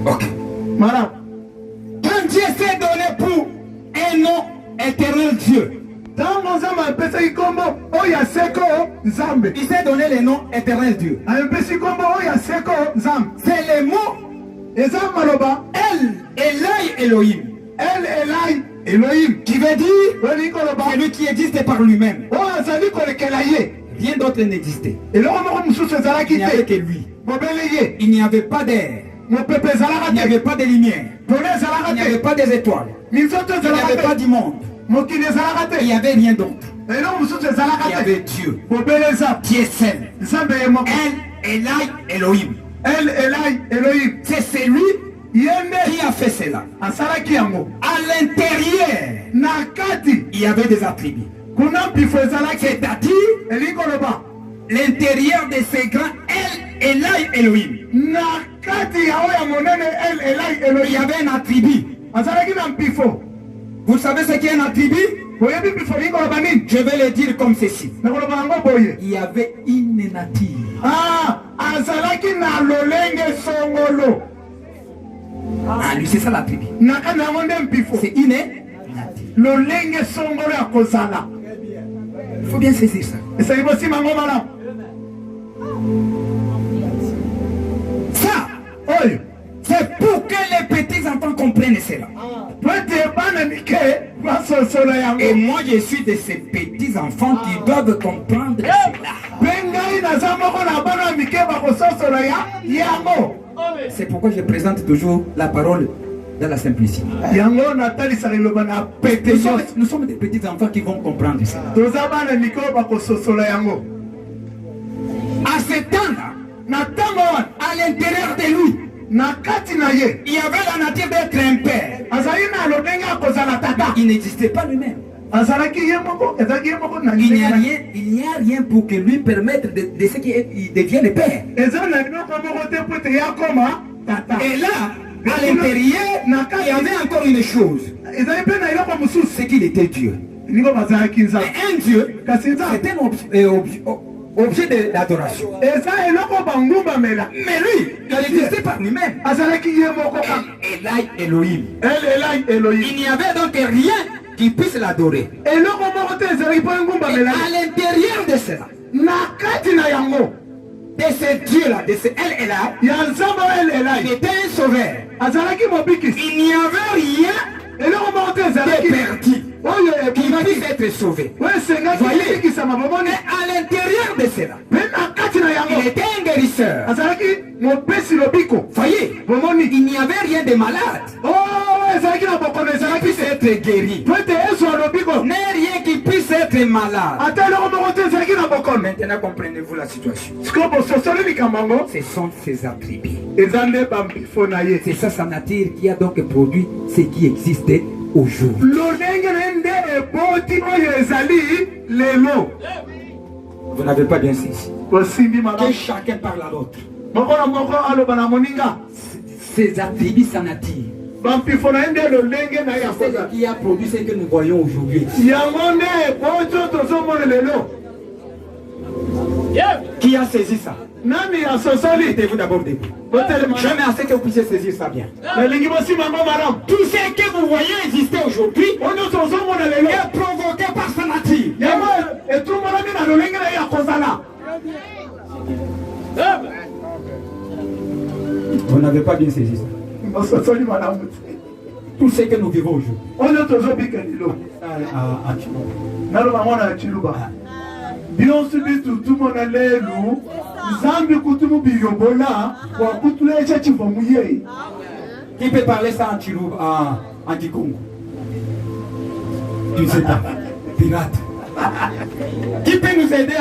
Ok. malamu. Quand Dieu s'est donné pour un nom éternel Dieu, ntango nzambe apesaki nkombo oyo ya seko nzambe. il s'est donné le nom éternel Dieu. ayempesi nkombo oyo ya seko nzambe. C'est le mot eza maloba El Elai Elohim, el elai elohim qui veut dire olingi koloba celui qui existe par lui-même. oyo azali kolekela ye. Rien d'autre n'existait. eloko moko mosusu ezalaki Il n'y avait te. que lui. bobele ye. Il n'y avait pas d'air. mopepe ezalaka Il n'y avait te. pas de lumière. pole Il ezalaka n'y avait te. pas des étoiles. minzoto Il n'y avait pas ezalaka du monde. te. mokili ezalaka Il n'y te. avait rien d'autre. eloko mosusu Il y ezalaka avait te. Dieu bobele eza qui est seul. nzambe ye moko. El Elai Elohim. el elai elohim C'est celui ye nde qui a fait cela. asalaki yango. À l'intérieur, na kati il y avait des attributs. kuna mpifo ezalaki. C'est-à-dire elingi koloba l'intérieur de ces grands El Elai Elohim. na kati ya oyo ya monene el elai Il y elohim avait un attribut. azalaki na mpifo. Vous savez ce qu'est un attribut? boyebi mpifo elingi koloba nini. Je vais le dire comme ceci. nakoloba yango boye. Il y avait une nature. azalaki na lolenge songolo. Ah, lui, c'est ça l'attribut. na kati na yango nde mpifo. C'est une nature. lolenge songolo ya kozala. Il faut bien saisir ça. esali bosima yango malamu. Ça, oyo c'est pour que les petits enfants comprennent cela. po ete bana mike basosolo yango. Et moi, je suis de ces petits enfants qui doivent comprendre cela. mpe ngai naza moko na bana mike bakososolo yango. C'est pourquoi je présente toujours la parole dans la simplicité. yango natalisaka liloba na pete nyonso. Nous sommes des petits enfants qui vont comprendre cela. toza bana mike oyo bakososolo yango. À ce temps-là, na ntango wana à l'intérieur de lui, na kati na ye il y avait la nature d'être un père. azalaki na lolenge ya kozala tata. Il n'existait pas lui-même. azalaki ye moko ezalaki ye moko na Il n'y a lolenge. rien, il n'y a rien pour que lui permette de ce qu'il devienne le père. eza na biloko moko te po ete ya koma tata. Et là, à l'intérieur, il y avait encore une chose, ezali mpe na eloko mosusu c'est qu'il était Dieu. elingo bazalaki nzambe. Et un Dieu, kasi nzambe c'est un objet d'adoration. eza eloko bangumbamela. Mais lui, il n'existait pas lui-même. azalaki ye moko kaka. Elai Elohim. el elai elohim. Il n'y avait donc rien qui puisse l'adorer. eloko moko te ezalaki mpo Et engumbamela. à l'intérieur de cela, na kati na yango de ce Dieu-là, de ce El Elai, ya nzambe el il elai était un sauveur. azalaki mobikisi. Il n'y avait rien eloko moko te de ezalaki perdu oyo qui ebungaki puisse être sauvé. oyo esengaki Voyez. ebikisama bomone. À l'intérieur de cela, mpe na kati na il yango était un guérisseur. azalaki mopesi lobiko. Voyez, bomoni il n'y avait rien de malade. oyo puisse être guéri. N'est rien qui puisse être malade. Maintenant comprenez-vous la situation. Ce sont ses attributs. C'est sa nature qui a donc produit ce qui existait aujourd'hui. Vous n'avez pas bien saisi. Que chacun parle à l'autre. Ses attributs, sa nature. C'est ce qui a produit ce que nous voyons aujourd'hui. Qui a saisi ça? Mettez-vous d'abord debout. Jamais assez que vous puissiez saisir ça bien. Tout ce que vous voyez exister aujourd'hui est provoqué par sa nature. Vous n'avez pas bien saisi ça. Tout ce que nous vivons aujourd'hui. Qui peut parler ça en Chilouba, en Kikongo? Tu ne sais pas. Pirate. Qui peut nous aider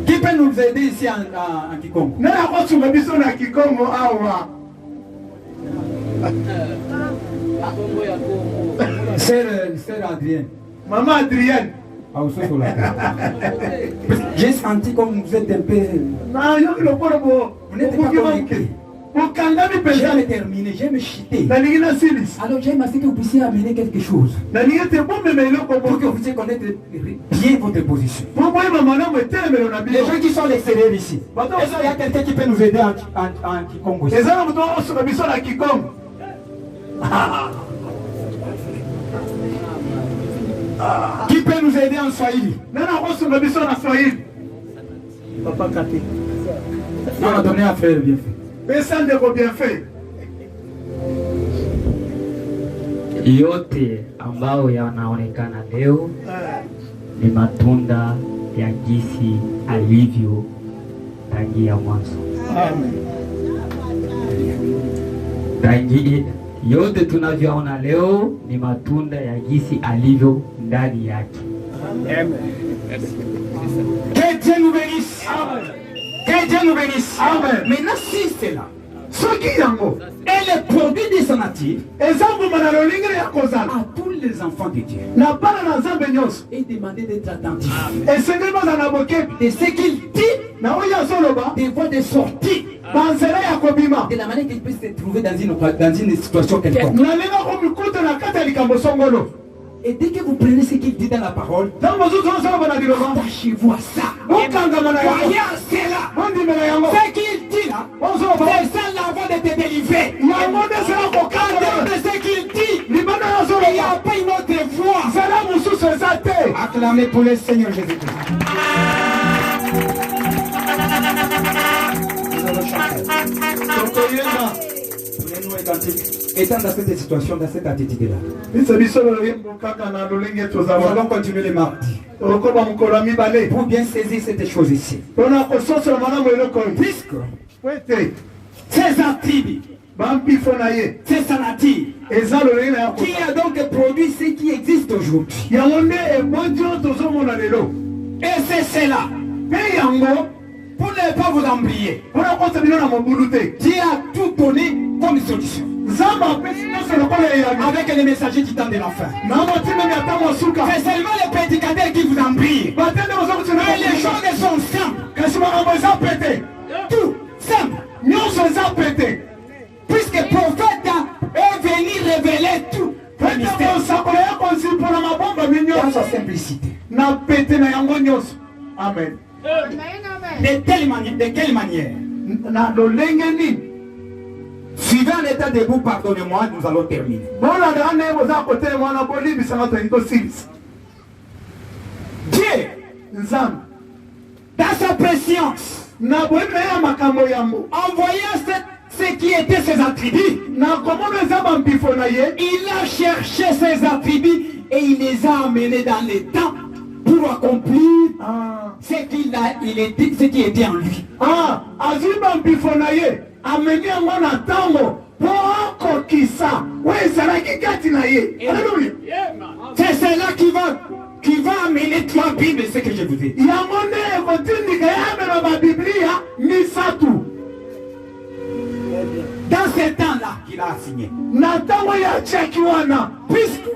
Qui peut nous aider ici en Kikongo? Sœur Adrienne. Maman Adrienne. J'ai senti comme vous êtes un peu... Vous n'êtes pas convaincu. J'ai terminé, j'ai me chité. Alors j'ai aimé que vous puissiez amener quelque chose. Pour que vous puissiez connaître bien votre position. Les gens qui sont à l'extérieur ici. Est-ce qu'il y a quelqu'un qui peut nous aider en Kikongo? Qui peut nous aider en Swahili? Papa Kati. On a donné à faire bien fait. Yote ambao yanaonekana leo ni matunda ya jinsi alivyo tangia mwanzo. Yote tunavyoona leo ni matunda ya jinsi alivyo ndani yake. Que Dieu nous bénisse. Que Dieu nous bénisse. Maintenant, si c'est là, ce qui est le produit de sa nature à tous les enfants de Dieu. Et demander d'être attentif. De ce qu'il dit, des voies de sortie. De la manière qu'il puisse se trouver dans une situation quelconque. Et dès que vous prenez ce qu'il dit dans la parole, attachez-vous à ça. Croyez en cela. Ce qu'il dit là, c'est ça la voie de te délivrer. En dehors de ce qu'il dit, il n'y a pas une autre voie. Acclamez pour le Seigneur Jésus-Christ. Étant dans cette situation, dans cette attitude-là, nous allons continuer les mardis pour bien saisir cette chose ici. Puisque ces attributs, c'est sa nature qui a donc produit ce qui existe aujourd'hui. Et c'est cela. Pour ne pas vous embrouiller, Dieu a tout donné comme solution. Avec les messagers qui tendent de l'enfer. C'est seulement les prédicateurs qui vous embrouillent. Mais les choses sont simples. Tout simple. Puisque le prophète est venu révéler tout. Le mystère. Dans sa simplicité. Amen. De quelle manière? Suivez en état debout, pardonnez-moi, nous allons terminer. Dieu, dans sa préscience, envoyant ce qui était ses attributs, il a cherché ses attributs et il les a amenés dans le temps pour accomplir ce qui était en lui. kisa oyo ezalaki kati na ye. Alléluia. C'est cela qui va amener trois Bibles, ce que je vous ai dit. Yango nde ekotindika ye amema babiblia misatu. Dans ce temps-là qu'il a signé. Na ntango ya cheki wana, Puisque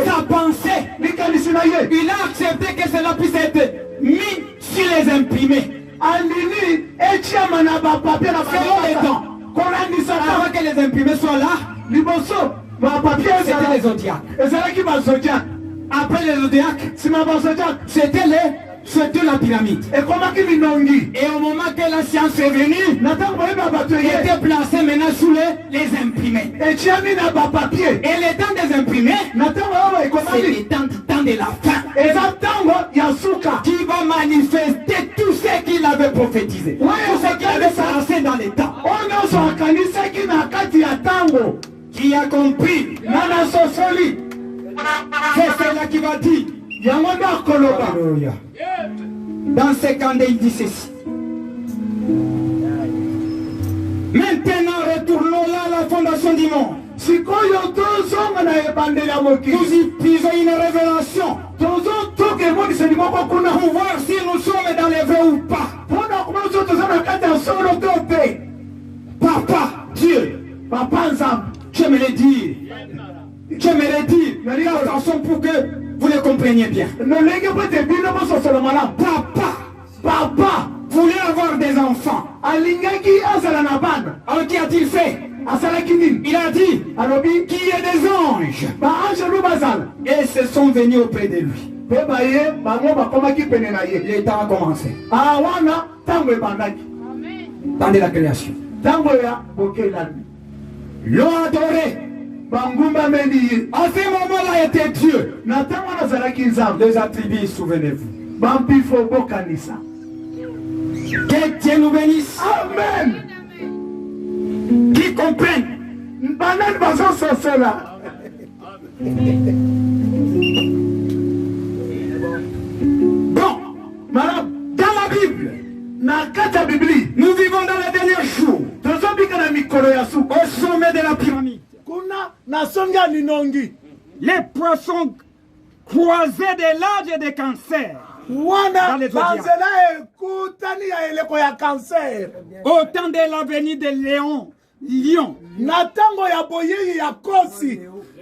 sa pensée, likanisi na ye, il a accepté que cela puisse être mis sur les imprimés. andini etiama na bapapier na Selon les temps. Avant que les imprimés soient là, liboso bapapier c'était les zodiaques. ezalaki bazodiaque. Après les zodiaques, Sima bazodiaque c'était la pyramide. ekomaki minongi. Et au moment que la science est venue, Na ntango boyeba bato il ye était placé maintenant sous les imprimés. etiami na bapapier. Et le temps des imprimés, Na ntango oyo c'est ekomaki le temps de la fin. eza ntango ya suka. Qui va manifester tout ce qu'il avait prophétisé. Ouais, Tout ce qu'il avait placé dans les temps. oyo nyonso akanisaki na kati ya ntango Qui a compris, na na sosoli c'est cela qui va dire. yango nde akoloba. Alléluia. Dans ce camp, il dit ceci. Maintenant, retournons là à la fondation du monde. sikoyo tozonga na ebandeli ya mokili. Nous y puisons une révélation tozotoka emoniseli moko kuna pour voir si nous sommes dans les vrais ou pas. mpona komona so toza na kati ya solo to te. Papa, Dieu, papa nzambe j'aimerais dire, attention pour que vous le compreniez bien. nolenge po ete bino bososola malamu. Papa Voulait avoir des enfants. alingaki azala na bana. Alors qu'y-a-t-il fait? asalaki nini? Il a dit alobi qu'il y ait des anges. baange lu bazala Et se sont venus auprès de lui. mpe baye bango bakomaki pene na ye. Le temps a commencé. wana ntango ebandaki, Dans de la création. ntango ya bokelami, L'ont adoré. bangumbameli ye. À ce moment-là était Dieu. na ntango wana azalaki nzambe. Les attributs, souvenez-vous. bampifo bokanisa. Que Dieu nous bénisse. Amen. Qui comprennent. banani bazososela. Bon, malamu dans la Bible, na kati ya biblia nous vivons dans les derniers jours. tozobika na mikolo ya suka. Au sommet de la pyramide. kuna na songe ya linongi Les poissons croisés de l'âge et des cancers. wana Dans les zodiacs. banzela ekutani ya eleko ya kanser. Au temps de la venue de Lion, na ntango ya boyei ya kosi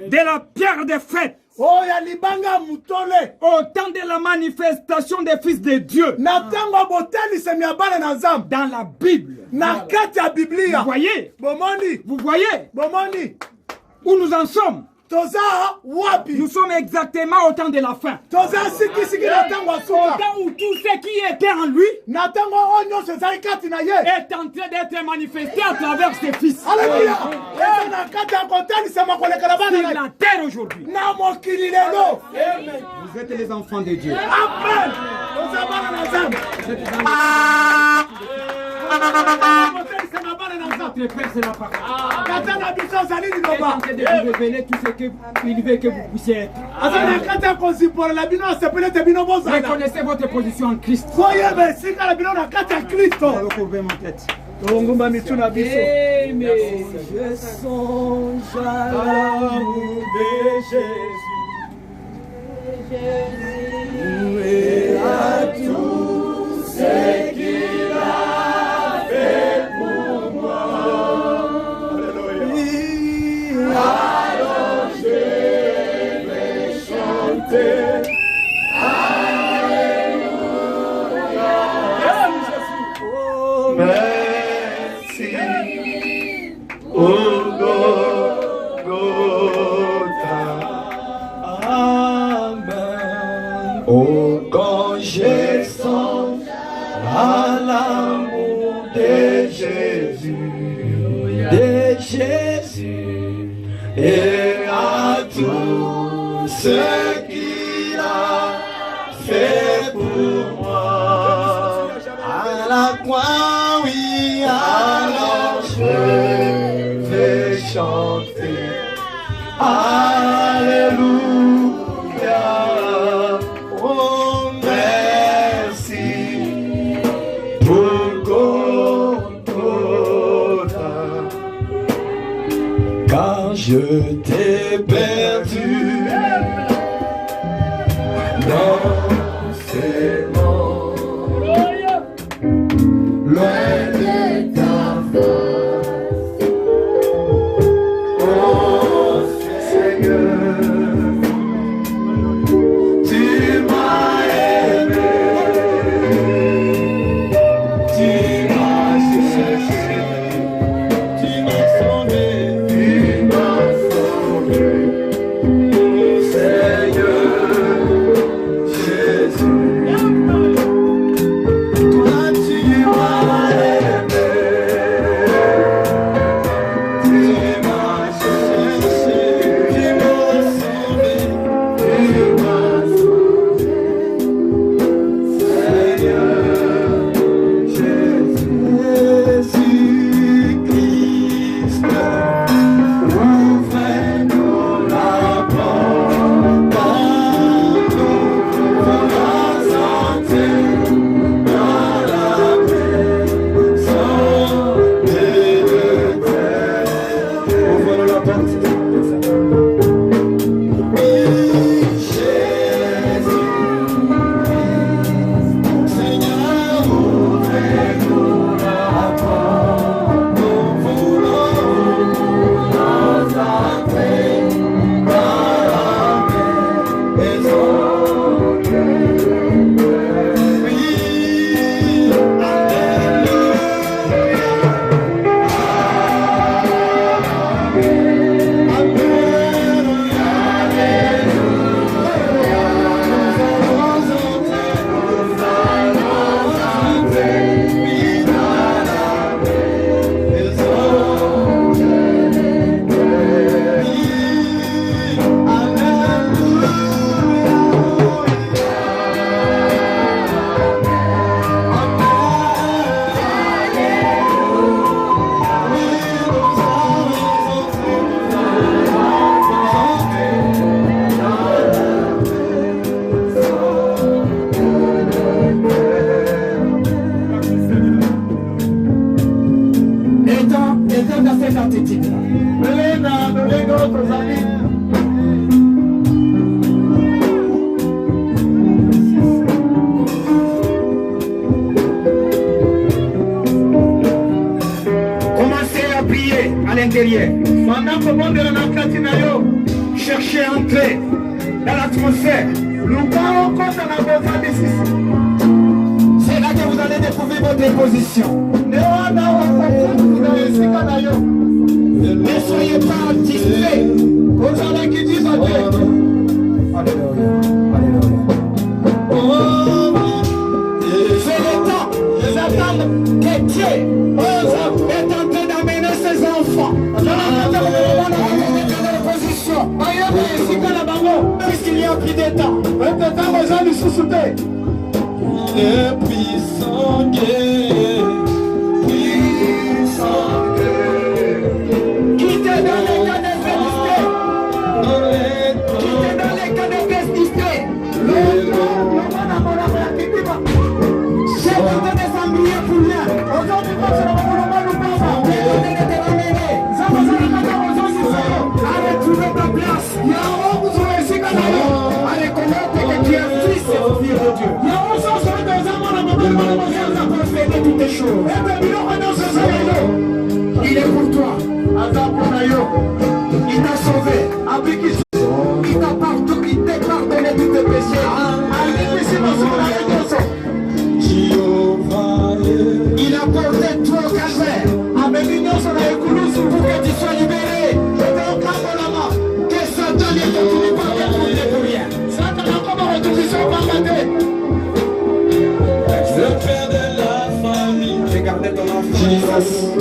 de la pierre de fête, oyo ya libanga ya mutole. au temps de la manifestation des fils de Dieu, na ntango ya botelisemi ya bana na nzambe dans la Bible. na kati ya Vous biblia. voyez, bomoni vous voyez bomoni où nous en sommes. toza wapi? Nous sommes exactement au temps de la fin. toza sikisiki na ntango ya Au suka. temps où tout ce qui était en lui na ntango oyo nyonso ezali kati na ye. est en train d'être manifesté à travers ses fils. Alléluia. eza na kati ya kotelisema kolekela bana Sur na la terre aujourd'hui. na mokili lelo. Vous êtes les enfants de Dieu. Amen. toza bana na nzambe. kotelisema bana na nzambe. Notre Père, c'est la parole. kata na biso azali Il est liloba. en train de vous révéler tout ce qu'il veut que vous puissiez être. aza na kati ya kozipolela bino asepeli ete bino bozala. Reconnaissez votre position en Christ. koyeba esika na bino na kati ya kristo. Recouvrez ma tête. tongumba mitu na biso. Je songe à l'amour de Jésus et à tout ce qu'il a fait pour moi. Alors je vais chanter. Merci au Golgotha. Amen. Oh, quand je sens à l'amour de Jésus et à tout ce qu'il a fait pour moi. À la croix, oui, alors je vais chanter. Alléluia. Oh, merci pour Golgotha. car je t'ai perdu dans ces mots, loin de ta face. Oh Seigneur, tu m'as aimé, tu m'as cherché, tu m'as sauvé, Seigneur Jésus. Toi tu m'as aimé, tu m'as cherché, tu m'as sauvé, Seigneur Jésus-Christ. Ouvre-nous la porte, nous voulons entrer dans la maison de Dieu. Ouvre-nous la porte. Jésus, Seigneur, ouvre-nous la porte, nous voulons entrer dans la maison de Dieu. Oui, Étant dans cette attitude, commencez à prier à l'intérieur. Cherchez à entrer dans l'atmosphère. C'est là que vous allez découvrir votre position. Ne soyez pas distraits. Alléluia. C'est le temps d'attendre que Dieu est en train d'amener ses enfants dans la position. Puisqu'il y a plus de temps. Le puissant Dieu, puissant Dieu, Qui te donne les cas de festivité. C'est dans des assemblées pour rien. À retrouver ta place. À reconnaître que tu es fils et fille de Dieu. Toutes les choses. Il est pour toi. Il t'a sauvé. Il t'a pardonné tous tes péchés. Il a porté toi au calvaire. Pour que tu sois libéré. Que Satan ne continue pas à te pour rien. le père de la famille. J'ai gardé ton enfant. Jesus.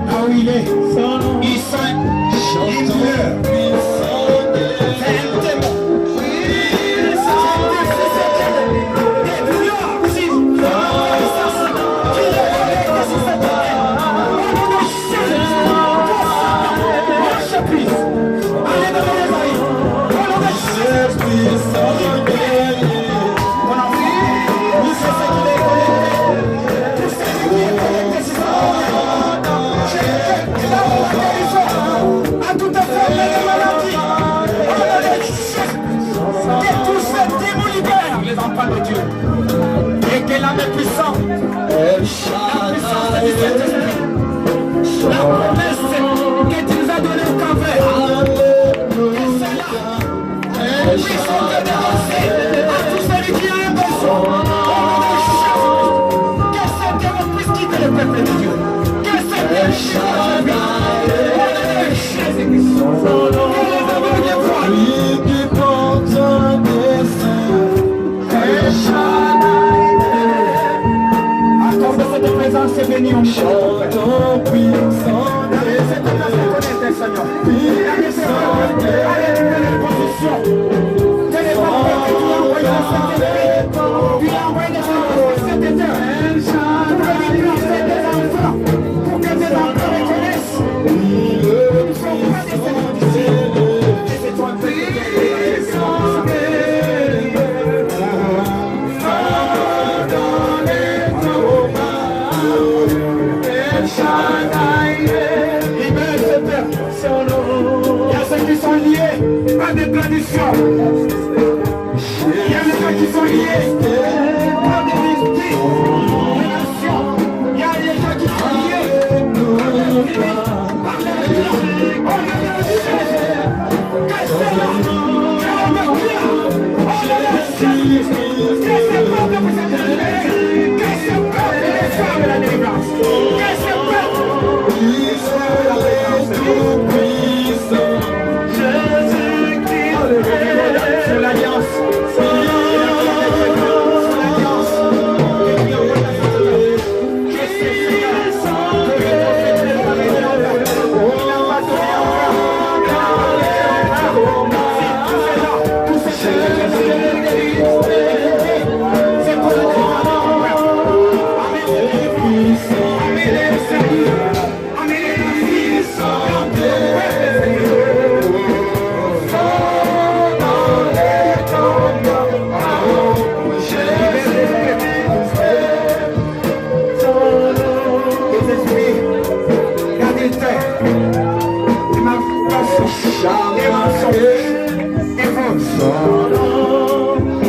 Là où il est, il sent, il pleure. C'est un démon. Dieu. Et que l'âme est puissante. La puissance du Saint-Esprit. La promesse que tu nous as donnée au Calvaire. Et c'est là. Puissance de dénoncer à tous celui qui a un besoin. Que cet homme puisse quitter le peuple de Dieu. Que cet homme puisse c'est béni en ton puissant. C'est comme ça qu'on connaît, Seigneur. Allez, tu fais les positions. Tu n'es pas prêt, tu as envoyé le Saint-Esprit. Tu as envoyé le Saint-Esprit. Pour influencer des enfants. Pour que tes enfants reconnaissent. Ils ne sont pas des Saint-Esprit. Et c'est toi qui qui sont liés à des traditions. Il y a des gens qui sont liés à des esprits, des nations. Il y a des gens qui sont liés par la religion. On a la chaise. Que c'est là? Que l'on me crie. On a la chaise. Que c'est peuple vous êtes libérés. Que c'est peuple les femmes de la délivrance. Que c'est peuple Israël la délivrance. C'est l'alliance. C'est l'alliance.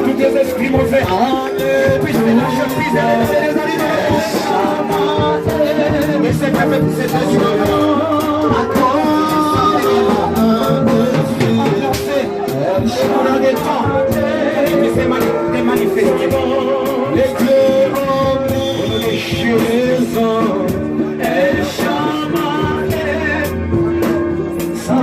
Tous les esprits mauvais, puissent les lâcher, puissent les laisser les animer. Et c'est pas fait, c'est un jour. Pendant des temps, il s'est manifesté. Les dieux remplis de Jésus, El Shaddai, sa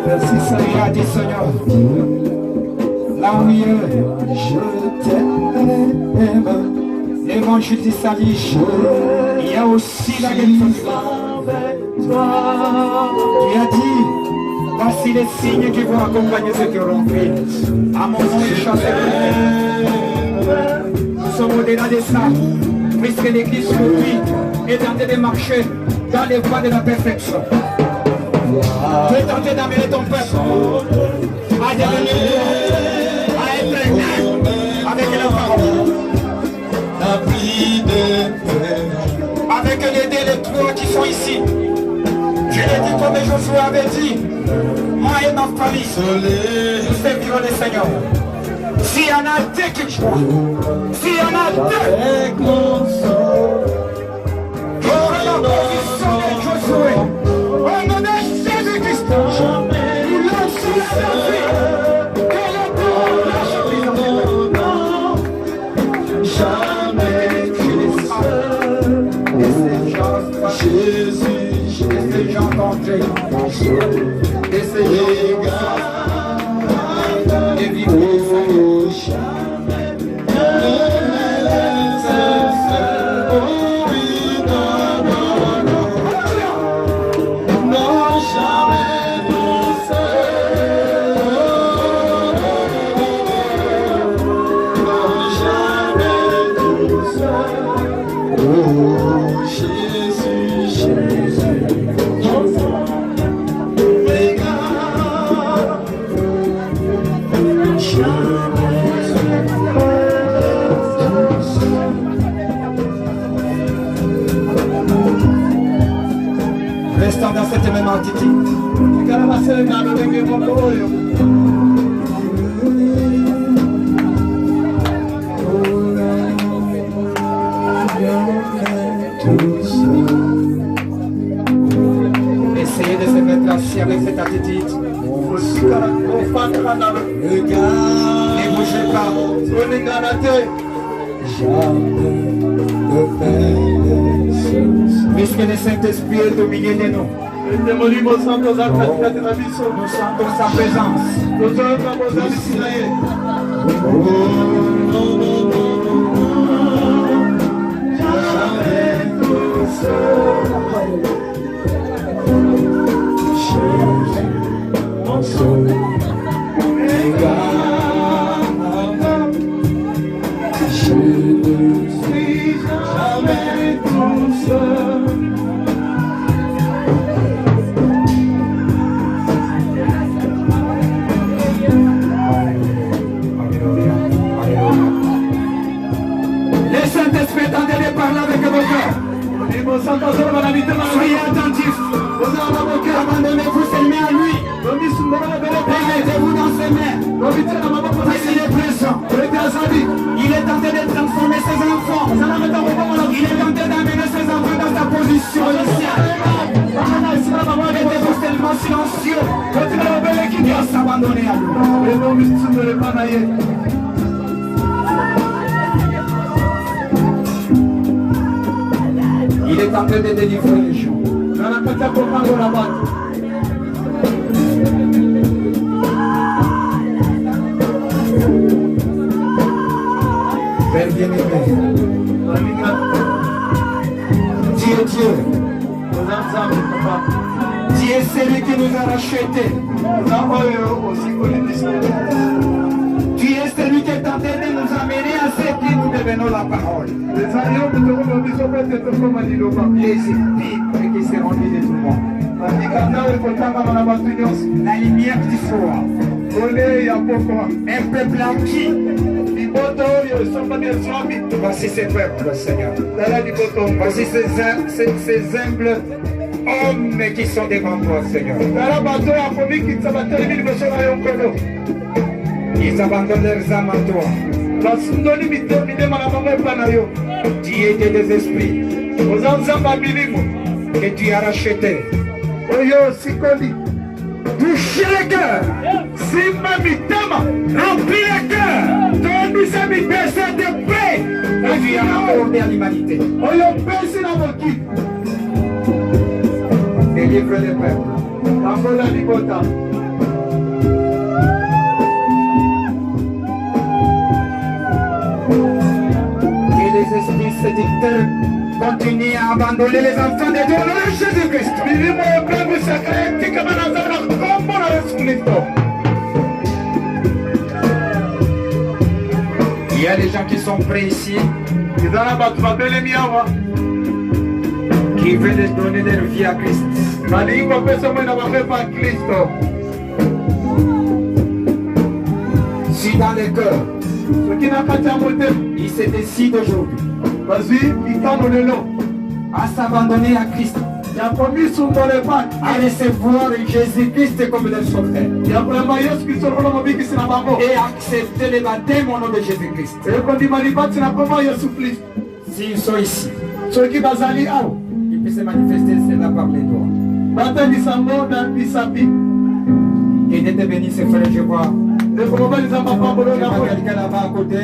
merci Seigneur, dit Seigneur. Là où il est, je t'aime. L'évangile dit salut. Il y a aussi la guérison. Tu as dit, voici les signes qui vont accompagner ceux qui auront cru. À mon nom, je chasse. Nous sommes au-delà de ça, puisque l'église aujourd'hui est tentée de marcher dans les voies de la perfection. Tu es tenté d'amener ton peuple à devenir à être un avec la parole. Avec les deux, les trois qui sont ici. Je l'ai dit comme Josué avait dit. Moi et ma famille, nous servirons le Seigneur. S'il y en a deux qui croient, s'il y en a deux, pour la position de Josué, au nom de Jésus-Christ, nous lançons la vie et le temps lâche jamais tu es seul. Et ces gens, Jésus, et ces gens d'entrée, et ces gens et vivre jamais. Jésus, Jésus, demeure dans cette même attitude. Essayez de se mettre assis avec cette attitude. Ne bougez pas. Puisque le Saint-Esprit est au milieu de nous. Nous sentons sa présence. Je ne suis jamais tout seul. Le Saint-Esprit est en train de parler avec vos cœurs. Soyez attentifs. Abandonnez-vous seulement à lui. Mettez-vous dans ses mains. Il est présent. Il est en train de transformer ses enfants. Il est en train d'amener ses enfants dans sa position initiale. Mettez-vous tellement silencieux. Qu'il doit s'abandonner à lui. Il est en train de délivrer les gens. Père bien-aimé, Dieu est Dieu. Dieu est celui qui nous a rachetés. Tu es celui qui est en train de nous amener à ce que nous devenons la parole. Les épîtres qui seront mis de tout le monde. La lumière du soir. Un peuple acquis. Voici ces peuples, Seigneur. Voici ces humbles hommes qui sont devant toi, Seigneur. Ils abandonnent leurs âmes à toi. Tu es des esprits que tu as rachetés. Touchez le cœur. Remplis le cœur. De cette paix que tu as accordé à l'humanité. Délivre le peuple. Que les esprits séducteurs continuent à abandonner les enfants de Dieu au nom de Jésus-Christ. Il y a des gens qui sont prêts ici, qui veulent donner leur vie à Christ. Si dans le cœur, il se décide aujourd'hui à s'abandonner à Christ, à recevoir Jésus-Christ comme leur sauveur et accepter le baptême au nom de Jésus-Christ. S'ils sont ici, ils peuvent se manifester cela par les doigts. Et Dieu te bénisse, frère, je vois. Il y a quelqu'un là-bas à côté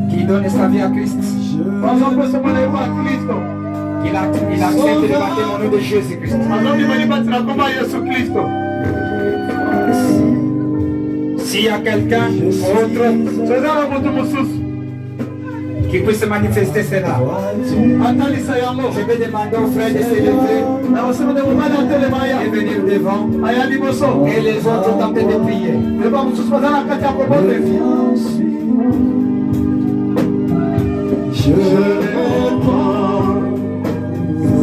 qui donne sa vie à Christ. Il accepte le baptême au nom de Jésus-Christ. S'il y a quelqu'un autre qui peut se manifester, c'est là. Je vais demander aux frères de se lever et venir devant. Et les autres tenter de prier. Je réponds,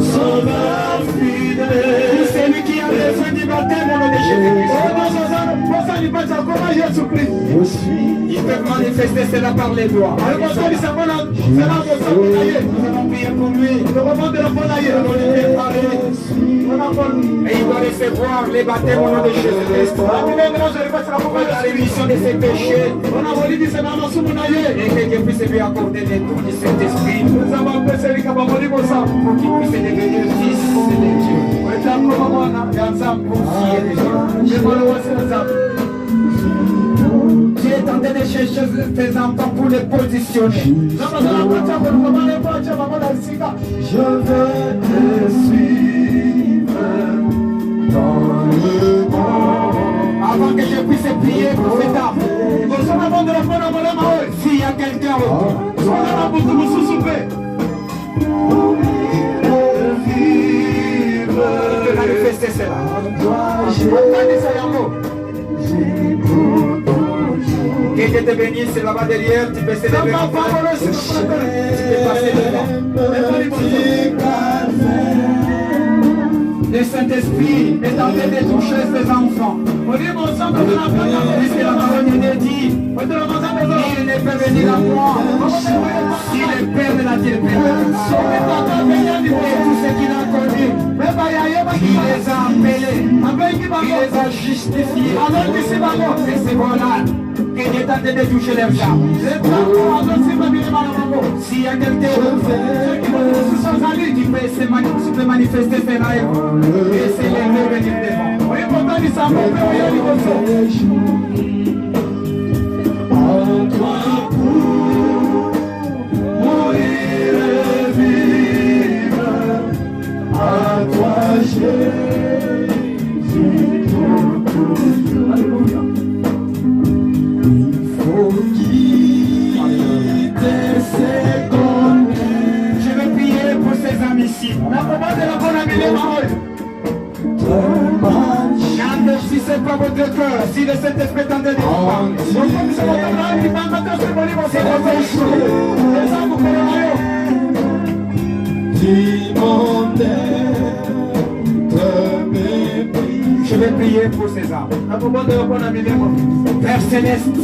sauveur fidèle. C'est lui qui a besoin du baptême au nom de Jésus-Christ. Ils peuvent manifester manifester cela par les doigts. Nous allons prier pour lui. Et il doit recevoir les baptêmes au nom de Jésus-Christ. La rémission de ses péchés. Et que Dieu puisse lui accorder les dons de cet esprit. Pour qu'il puisse devenir fils de Dieu. Tu es tenté de chercher tes enfants pour les positionner. Je vais te suivre dans le monde. Avant que je puisse prier pour cette âme. S'il y a quelqu'un manifester cela. Que Dieu te bénisse là-bas derrière, tu peux se lever. Tu peux passer devant. Le Saint-Esprit est en train de toucher ses enfants. Puisque la parole de Dieu dit, il ne peut venir à moi si le Père de la terre permet. Et tous ceux qu'il a connus, il les a appelés, il les a justifiés. Et c'est voilà que Dieu est en train de toucher leurs âmes. S'il y a quelqu'un qui peut se manifester cela et c'est les venir devant. En toi pour mourir et vivre, à toi Jésus, Alléluia. Il faut quitter ses conneries. Je vais prier pour ces amis ici. Quand si ce n'est pas votre cœur, si le Saint-Esprit est en train de je vais prier pour ces âmes. Père Céleste,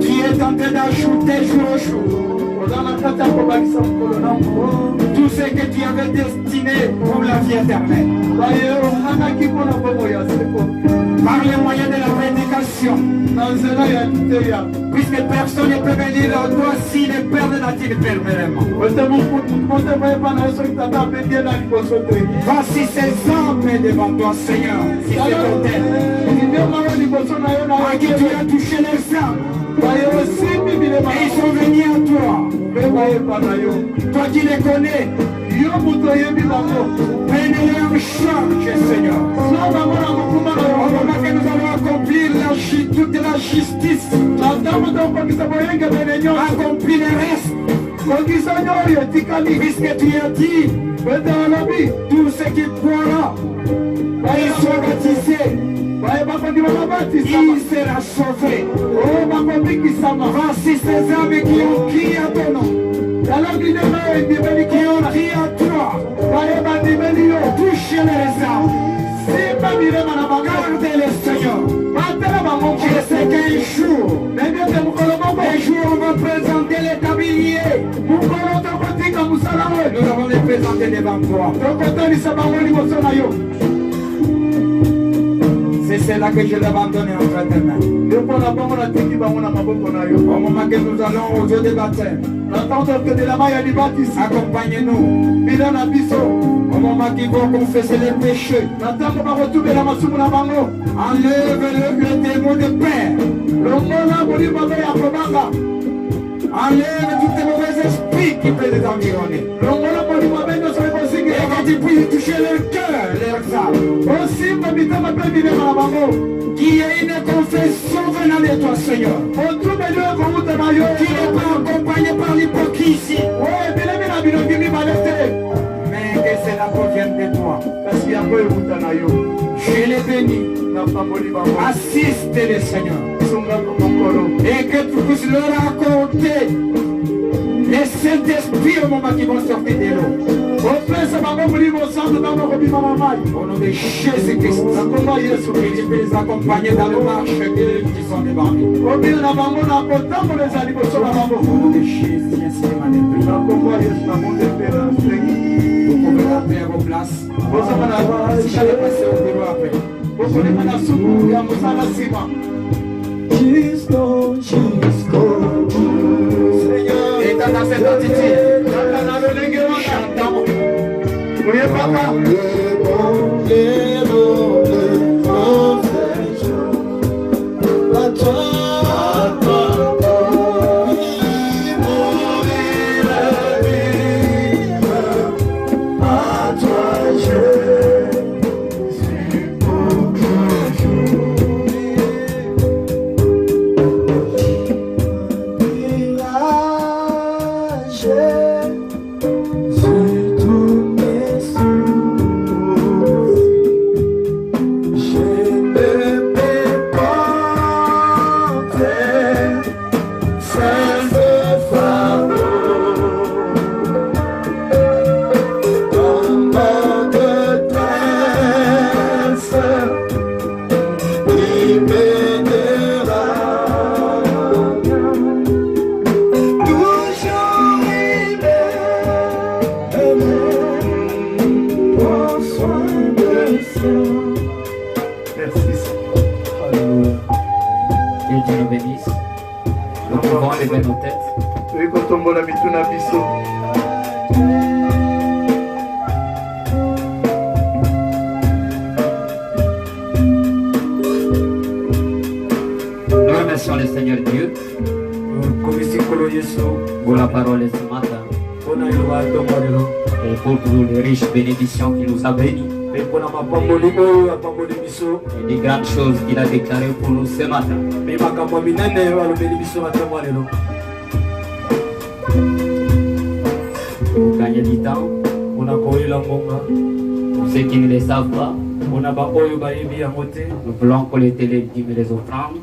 qui est en train d'ajouter jour au jour tout ce que tu avais destiné pour la vie éternelle. Par les moyens de la prédication. Puisque personne ne peut venir à toi si le Père de la terre permet vraiment. Voici ces hommes devant toi, Seigneur. Si c'est l'autel. À qui tu as touché les âmes. Et ils sont venus à toi. Toi qui les connais. Prenez-les en charge, Seigneur. Au moment que nous allons accomplir toute la justice, accomplir le reste. Puisque tu as dit, tout ce qui pourra, ils sont baptisés. Il sera sauvé. Voici ces âmes qui ont crié à ton nom, qui ont crié à toi. Touchez les âmes. Gardez-les, Seigneur. Je sais qu'un jour, on va présenter les tabliers. Nous allons les présenter devant toi. C'est cela que je l'ai abandonné entre tes mains. Au moment que nous allons au jour de baptême, accompagnez-nous. Au moment qu'ils vont confesser les péchés, enlève le démon de père. Enlève tous les mauvais esprits qui peuvent les environner. Et que tu puisses toucher leur cœur, leurs âmes. Qui est une confession venant de toi, Seigneur. Qui n'est pas accompagné par l'hypocrisie. Mais que cela provienne de toi. Je les bénis. Assiste-les, Seigneur. Et que tu puisses leur accorder les Saint-Esprit au moment qu'ils vont sortir de l'eau. opesa bango molimo santo ntango kobima na mai Au nom de Jésus-Christ, na kombo ya yesu que tu peux les accompagner dans le marche qui sont devant nous. obila na bango na kotambola eza liboso na bango Au nom de Jésus, viens Seigneur, mon esprit. na kombo ya yesu na monde mpe na sengi Vous pouvez rentrer à vos places. bozonga na Si j'allais passer au bureau après. bokoleka na suku ya mosala nsima Étant dans cette attitude, kaka na lolenge wana chantons. oyebaka tokotombola mitu na biso Nous remercions le Seigneur Dieu pour la parole de ce matin et pour toutes les riches bénédictions qu'il nous a bénies et des grandes choses qu'il a déclarées pour nous ce matin. Pour gagner du temps, pour ceux qui ne le savent pas, nous voulons collecter les dîmes et les offrandes.